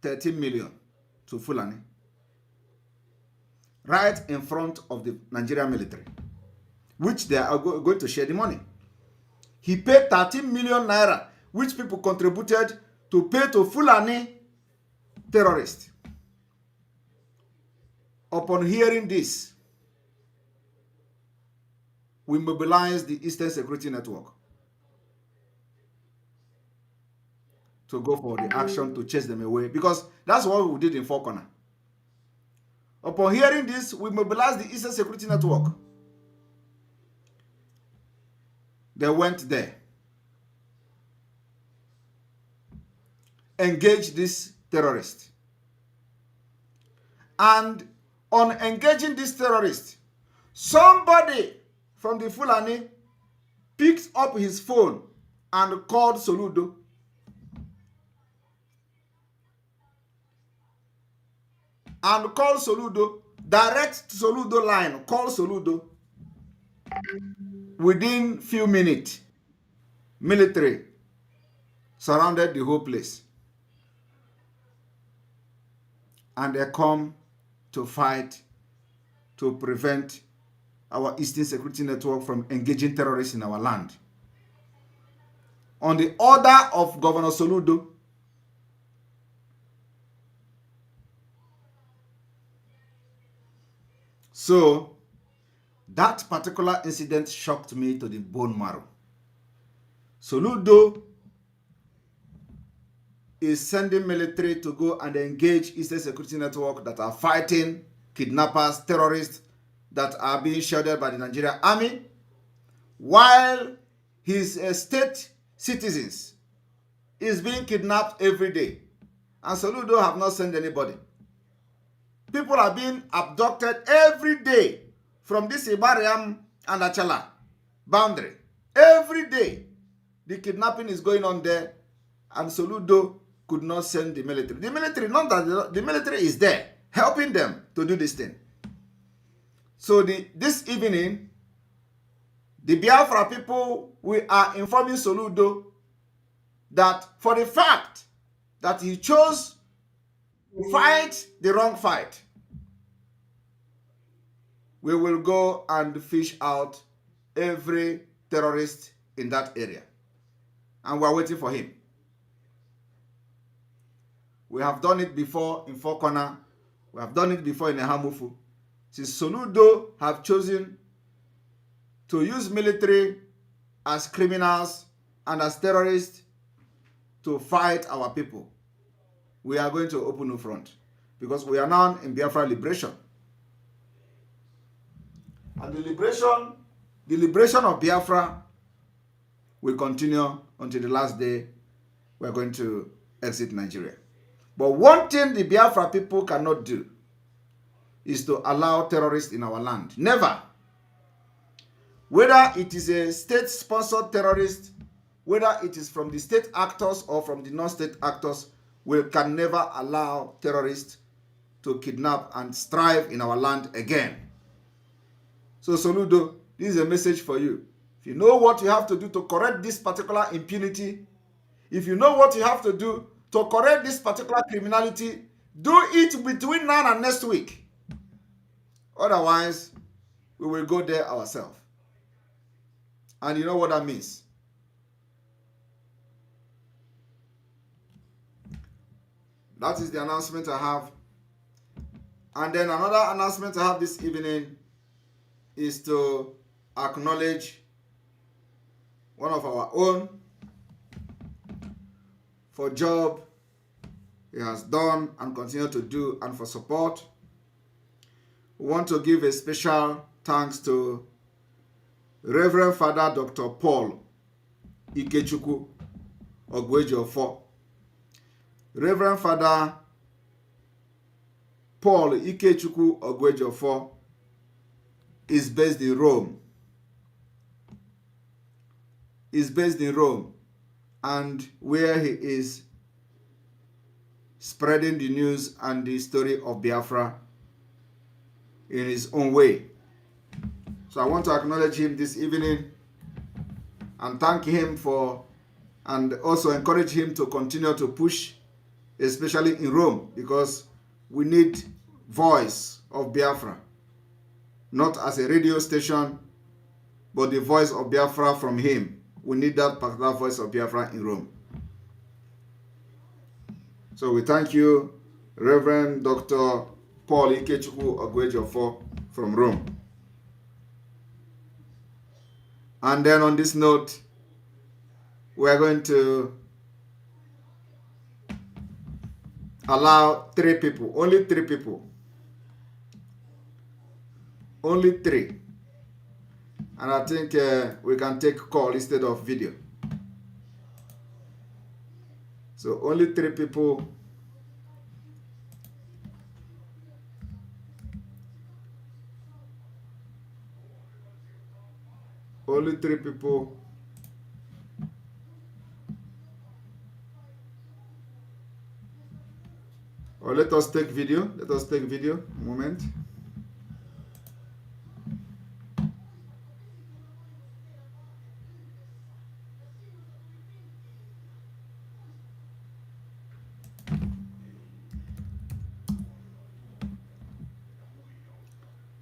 B: 13 million to Fulani right in front of the Nigerian military, which they are going to share the money. He paid 13 million naira, which people contributed to pay to Fulani terrorists. Upon hearing this, we mobilized the Eastern Security Network to go for the action to chase them away, because that's what we did in Four Corner. Upon hearing this, we mobilized the Eastern Security Network. They went there, engaged this terrorist. And on engaging this terrorist, somebody from the Fulani picked up his phone and called Soludo. And called Soludo, direct Soludo line, call Soludo. Within few minutes, military surrounded the whole place. And they come to fight to prevent our Eastern Security Network from engaging terrorists in our land. On the order of Governor Soludo, so that particular incident shocked me to the bone marrow. Soludo is sending military to go and engage Eastern Security Network that are fighting kidnappers, terrorists that are being shielded by the Nigerian army, while his state citizens is being kidnapped every day. And Soludo have not sent anybody. People are being abducted every day from this Ibariam and Achala boundary. Every day, the kidnapping is going on there, and Soludo could not send the military. The military, not that the military is there, helping them to do this thing. So this evening, the Biafra people, we are informing Soludo that for the fact that he chose to fight the wrong fight, we will go and fish out every terrorist in that area. And we are waiting for him. We have done it before in Four Corner. We have done it before in Ehamufu. Since Soludo have chosen to use military as criminals and as terrorists to fight our people, we are going to open a front, because we are now in Biafra liberation. And the liberation of Biafra will continue until the last day we are going to exit Nigeria. But one thing the Biafra people cannot do is to allow terrorists in our land. Never. Whether it is a state-sponsored terrorist, whether it is from the state actors or from the non-state actors, we can never allow terrorists to kidnap and strive in our land again. So Soludo, this is a message for you. If you know what you have to do to correct this particular impunity, if you know what you have to do to correct this particular criminality, do it between now and next week. Otherwise, we will go there ourselves. And you know what that means. That is the announcement I have. And then another announcement I have this evening is to acknowledge one of our own for job he has done and continue to do, and for support. We want to give a special thanks to Reverend Father Dr. Paul Ikechukwu Ogwejiofo. Reverend Father Paul Ikechukwu Ogwejiofo is based in Rome. Is based in Rome, and where he is spreading the news and the story of Biafra in his own way. So I want to acknowledge him this evening and thank him for, and also encourage him to continue to push, especially in Rome, because we need voice of Biafra, not as a radio station, but the voice of Biafra from him. We need that particular voice of Biafra in Rome. So we thank you, Reverend Dr. Paul Ikechukwu Ogwejiofo from Rome. And then on this note, we are going to allow 3 people, only 3 people, only 3. And I think we can take call instead of video. So only 3 people. Only 3 people. Or let us take video. Let us take video. A moment.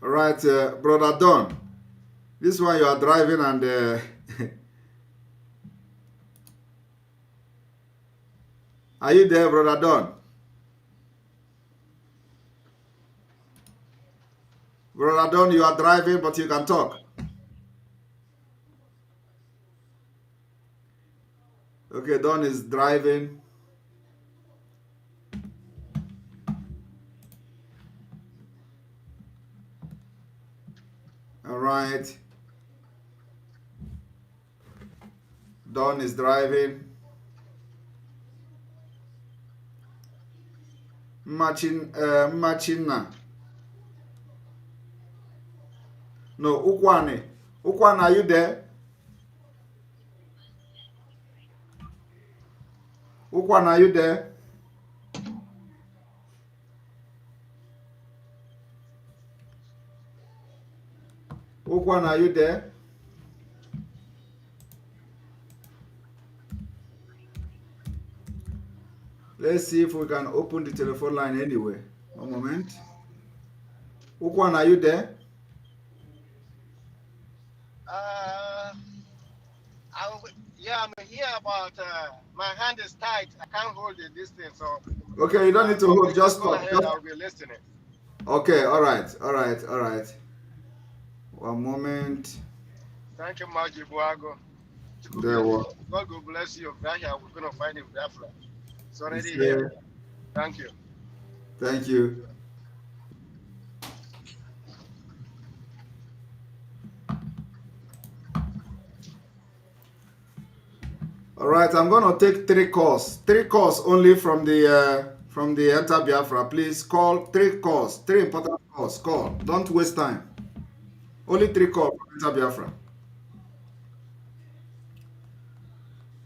B: All right, Brother Don. This one you are driving and are you there, Brother Don? Brother Don, you are driving, but you can talk. Okay, Don is driving. All right. Don is driving. Machina. No, Ukwane. Ukwane, are you there? Ukwane, are you there? Okwan, are you there? Let's see if we can open the telephone line anyway. One moment. Okwan, are you there?
C: Uh, yeah, I'm here, but my hand is tight. I can't hold it this thing, so
B: Okay, you don't need to hold.
C: just
B: Just
C: go
B: talk.
C: ahead. I'll be listening.
B: Okay, all right, all right, all right. One moment.
C: Thank you, Maji Buago.
B: There was.
C: God will bless you. We're going to find him Biafra. It's already here.
B: Yeah.
C: Thank you.
B: Thank you. All right, I'm gonna take three calls. Three calls only from the Enter Biafra. Please call three calls. Three important calls. Call. Don't waste time. Only three calls from Enter Biafra.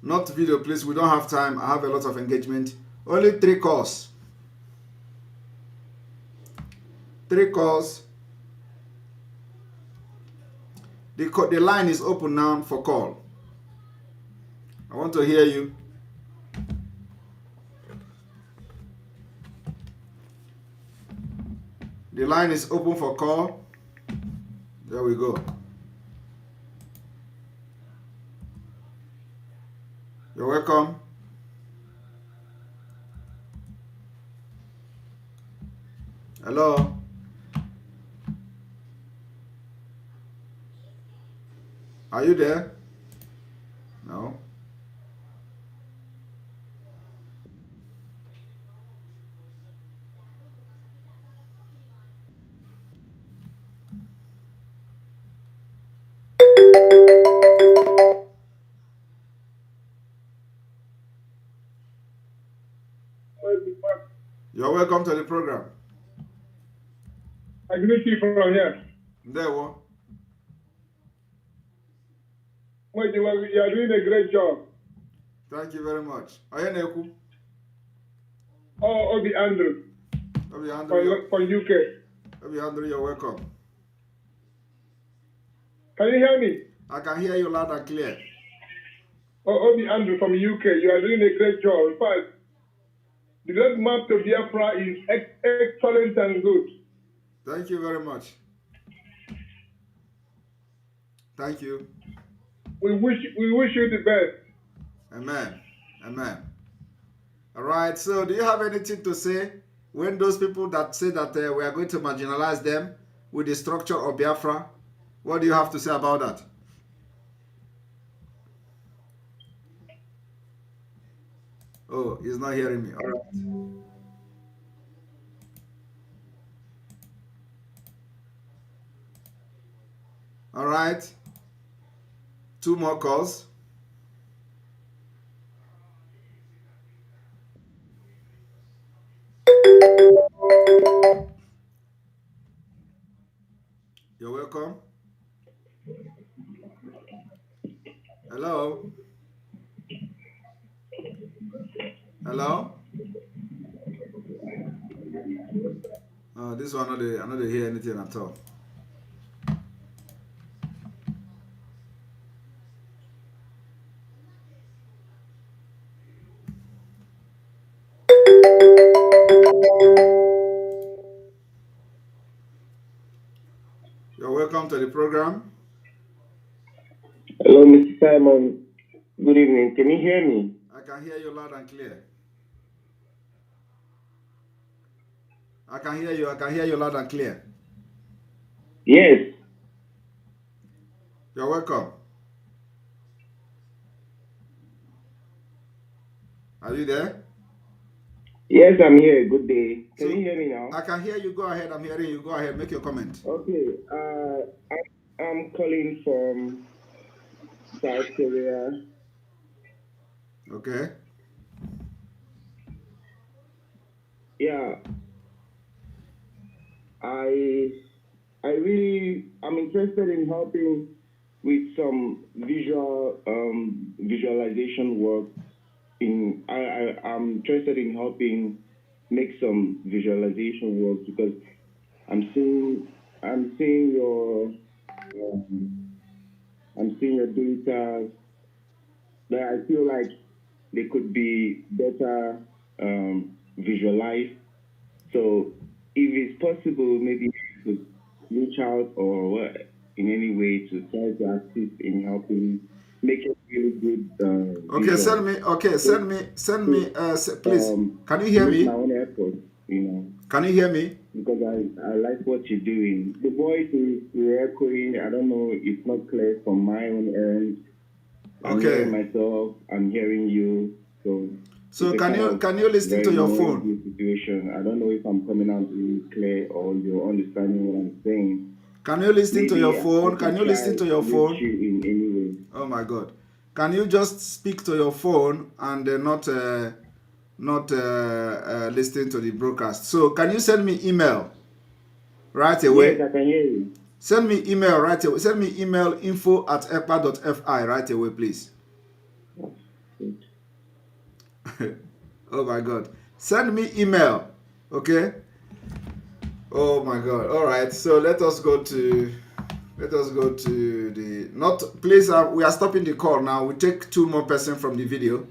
B: Not video, please. We don't have time. I have a lot of engagement. Only three calls. Three calls. The line is open now for call. I want to hear you. The line is open for call. There we go. You're welcome. Hello. Are you there? No. You're welcome to the program.
D: I greet you from here.
B: There we go.
D: Well, you are doing a great job.
B: Thank you very much. Ayeneku.
D: Oh, Obi Andrew
B: Obi Andrew.
D: from UK.
B: Obi Andrew, you're welcome.
D: Can you hear me?
B: I can hear you loud and clear.
D: Oh, Obi Andrew from UK. You are doing a great job. In fact, the roadmap to Biafra is excellent and good.
B: Thank you very much. Thank you.
D: We wish you the best.
B: Amen. Amen. All right. So, do you have anything to say when those people that say that we are going to marginalize them with the structure of Biafra? What do you have to say about that? Oh, he's not hearing me. All right. All right. Two more calls. You're welcome. Hello. Hello. This one I not hear anything at all. You're welcome to the program.
E: Hello, Mr. Simon. Good evening. Can you hear me?
B: I can hear you loud and clear. I can hear you. I can hear you loud and clear.
E: Yes.
B: You're welcome. Are you there?
E: Yes, I'm here. Good day. Can you hear me now?
B: I can hear you. Go ahead. I'm hearing you. Go ahead. Make your comment.
E: Okay. I'm calling from South Korea.
B: Okay.
E: Yeah. I'm interested in helping with some visualization work. I'm interested in helping make some visualization work because I'm seeing your I'm seeing your data, but I feel like they could be better visualized. So if it's possible, maybe you could reach out or what, in any way to try to assist in helping make it really good
B: Okay,
E: visual.
B: send me. Okay, send me. Please, can you hear
E: Make
B: me?
E: my own effort,
B: Can you hear me?
E: because I like what you're doing. The voice is echoing. I don't know. It's not clear from my own end. I'm hearing
B: Okay.
E: myself. I'm hearing you. So
B: So
E: it's a
B: can you listen to
E: very
B: your phone?
E: noisy situation. I don't know if I'm coming out really clear or you're understanding what I'm saying.
B: Can you listen to your
E: Maybe I
B: phone? Can
E: could
B: you
E: try
B: listen to
E: to
B: your
E: reach
B: phone?
E: you in any way.
B: Oh my God! Can you just speak to your phone and not listening to the broadcast? So can you send me email right
E: Yes,
B: away?
E: I can hear you.
B: Send me email right away. Send me email info@ekpa.fi right away, please. Oh my God! Send me email, okay? Oh my God! All right. So let us go to the not. Please, we are stopping the call now. We take two more person from the video.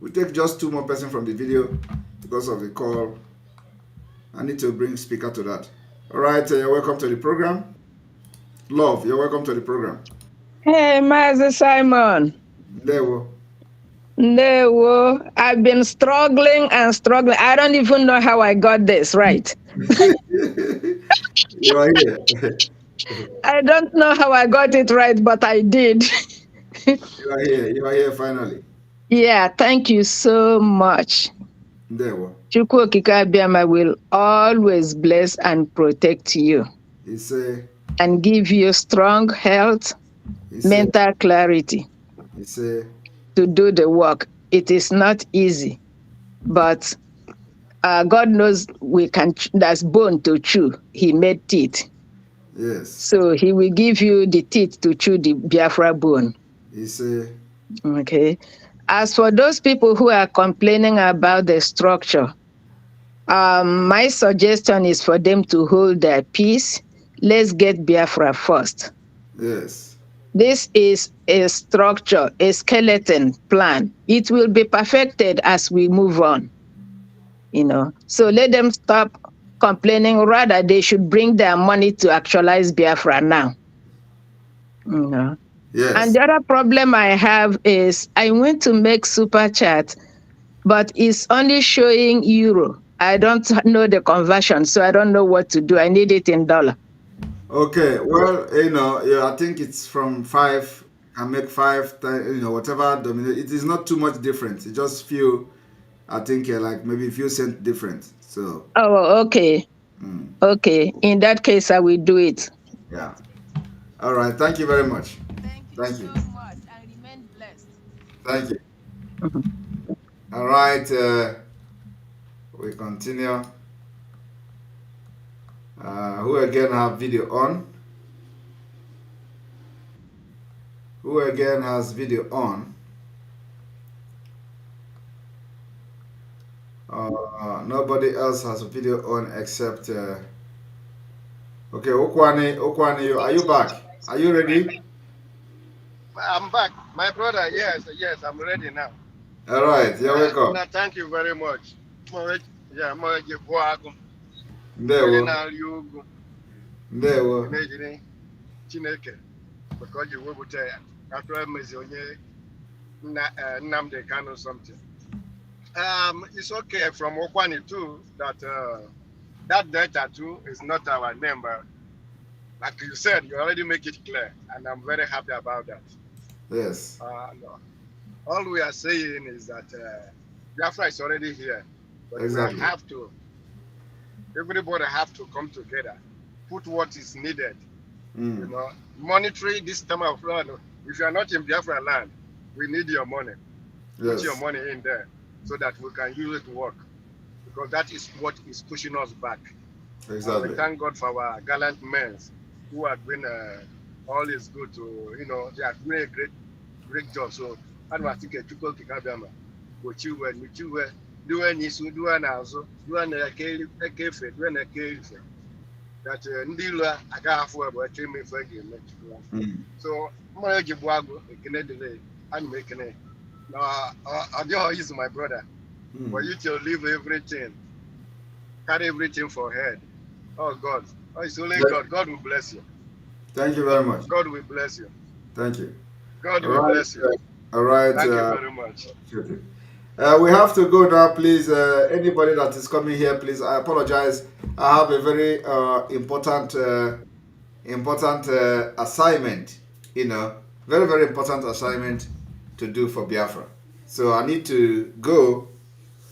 B: We take just two more person from the video because of the call. I need to bring speaker to that. All right. You're welcome to the program. Love, you're welcome to the program.
F: Hey, Master Simon.
B: There we go.
F: No, I've been struggling and struggling. I don't even know how I got this right.
B: You are here.
F: I don't know how I got it right, but I did.
B: You are here. You are here finally.
F: Yeah, thank you so much.
B: There we go.
F: Chukwu Okike Abiama will always bless and protect you
B: It's a.
F: and give you strong health,
B: It's a.
F: mental clarity
B: It's a.
F: to do the work. It is not easy, but God knows we can. That's bone to chew. He made teeth,
B: Yes.
F: so He will give you the teeth to chew the Biafra bone.
B: It's a.
F: Okay. As for those people who are complaining about the structure, my suggestion is for them to hold their peace. Let's get Biafra first.
B: Yes.
F: This is a structure, a skeleton plan. It will be perfected as we move on. So let them stop complaining. Rather, they should bring their money to actualize Biafra now.
B: Yes.
F: And the other problem I have is I went to make super chat, but it's only showing euro. I don't know the conversion, so I don't know what to do. I need it in dollar.
B: Okay. Well, yeah, I think it's from 5. Can make 5. Whatever dominate. It is not too much different. It just few. I think like maybe a few cents different. So.
F: Oh, okay. Okay. In that case, I will do it.
B: Yeah. All right. Thank you very much.
F: Thank you so much. I remain blessed.
B: Thank you. All right. We continue. Who again have video on? Who again has video on? Nobody else has a video on except. Okay, Okwane, are you back? Are you ready?
C: I'm back. My brother, yes, I'm ready now.
B: All right, you're welcome.
C: Thank you very much. Yeah,
B: Ndewo. Ndewo.
C: Chineke because you will tell after Nnamdi Kanu something. It's okay from Okwani too that that data too is not our name, but like you said, you already make it clear, and I'm very happy about that.
B: Yes.
C: No. All we are saying is that Biafra is already here, but
B: Exactly.
C: everybody have to come together, put what is needed. Monitoring this time of land. If you are not in Biafra land, we need your money.
B: Yes.
C: Put your money in there so that we can use it to work, because that is what is pushing us back.
B: Exactly.
C: We thank God for our gallant men who have been all is good to, they are doing a great job. So I don't think a Chukwu Kikabiyama go chiwe do any so do an also do an ekefe do an ekefe. that Ndila Agafu about 3 minutes again. So my Jibuago, a Canadian, I'm making it. Now, is my brother. For you to leave everything, carry everything for head. Oh God. Oh, it's only God. God will bless you.
B: Thank you very much.
C: God will bless you.
B: Thank you.
C: God will bless you.
B: All right.
C: Thank you very much.
B: We have to go now, please. Anybody that is coming here, please. I apologize. I have a very important assignment. Very, very important assignment to do for Biafra. So I need to go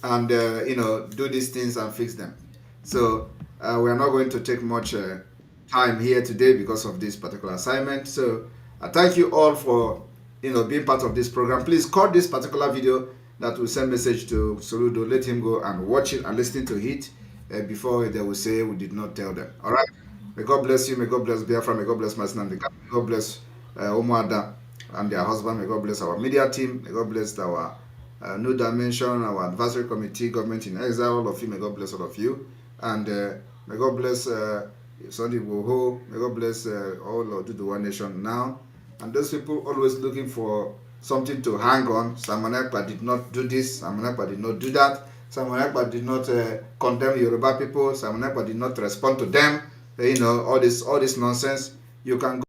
B: and do these things and fix them. So we are not going to take much time here today because of this particular assignment. So I thank you all for being part of this program. Please cut this particular video that will send message to Soludo. Let him go and watch it and listen to it before they will say we did not tell them. All right. May God bless you. May God bless Biafra. May God bless my son. May God bless Omoada and their husband. May God bless our media team. May God bless our New Dimension, our advisory committee, government in exile, all of you. May God bless all of you. And may God bless Sunday Boho. May God bless all of the One Nation now. And those people always looking for something to hang on. Simon Ekpa did not do this. Simon Ekpa did not do that. Simon Ekpa did not condemn Yoruba people. Simon Ekpa did not respond to them. All this nonsense. You can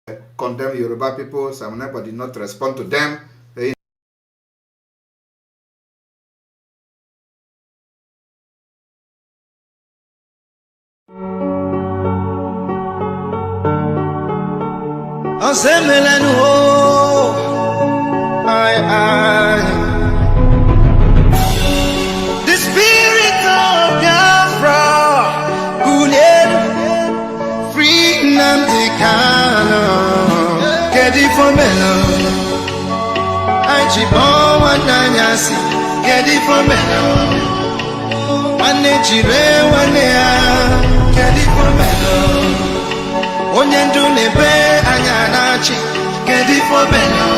B: go condemn Yoruba people. Simon Ekpa did not respond to them.
G: The spirit of Biafra, who led free Nnamdi Kanu, get it for Melo. I chibon one nanyasi, get it for Melo. One chile, one get it for Melo. Onyendu nebe anyanachi kedi for meno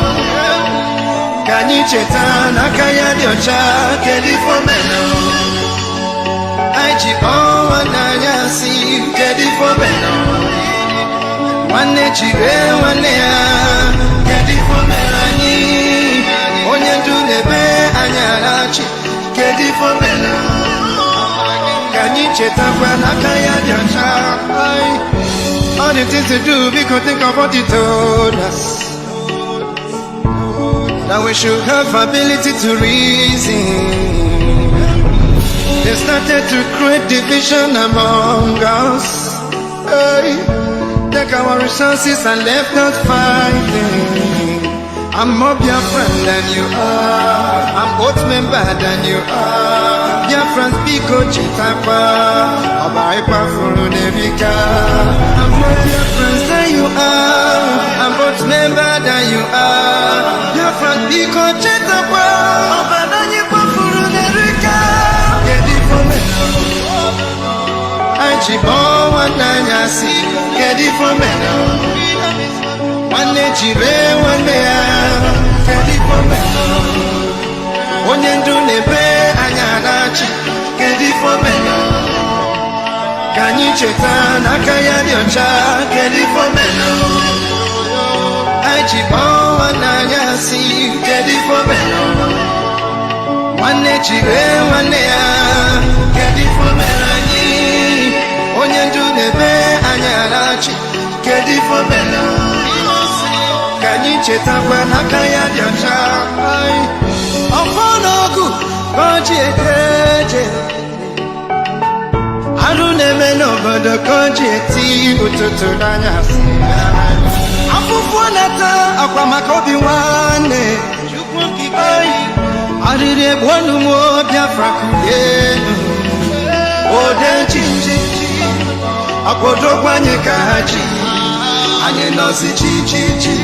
G: kanyi cheta nakaya diocha kedi for meno aiji ananyasi kedi for meno wane chire wane kedi for meno onyendu nebe anyanachi kedi for meno kanyi cheta nakaya diocha. All the things to do, we could think of what he told us. That we should have ability to reason. They started to create division among us. Hey, take our resources and left us fighting. I'm more Biafran than you are. I'm both member than you are. Biafran Biko Chitapa Abaipa Furunevika. I'm more Biafran than you are. I'm both member than you are. Biafran Biko Chitapa Abaipa Furunevika. Get it from me. I chibon one nanyasi. Get it from me. One chile, one get it for me. Onyendu nebe anyanachi, get it for me. Kanyi cheta nakaya diocha, get it for me. Aiji ananyasi, get it for me. One chile, one get it for me. Onyendu nebe anyanachi, get it for me. Kanyi cheta nakaya diocha. Ofonogu koji eteje Aruneme nobodo koji eti ututu nanyasi Afufu nata akwa makobi wane Arire bwanu mo Biafra kuyenu Ode chinji Akodo kwanye kaji Anye nosi chichichi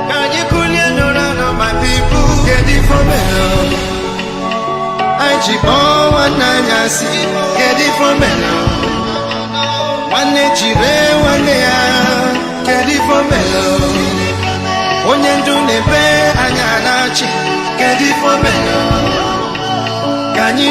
G: Kanyi kulie no my people get it from me. I chibon one nanyasi get it from me. One chire one get it from me. Onyendu nebe anyanachi get it from me. Kanyi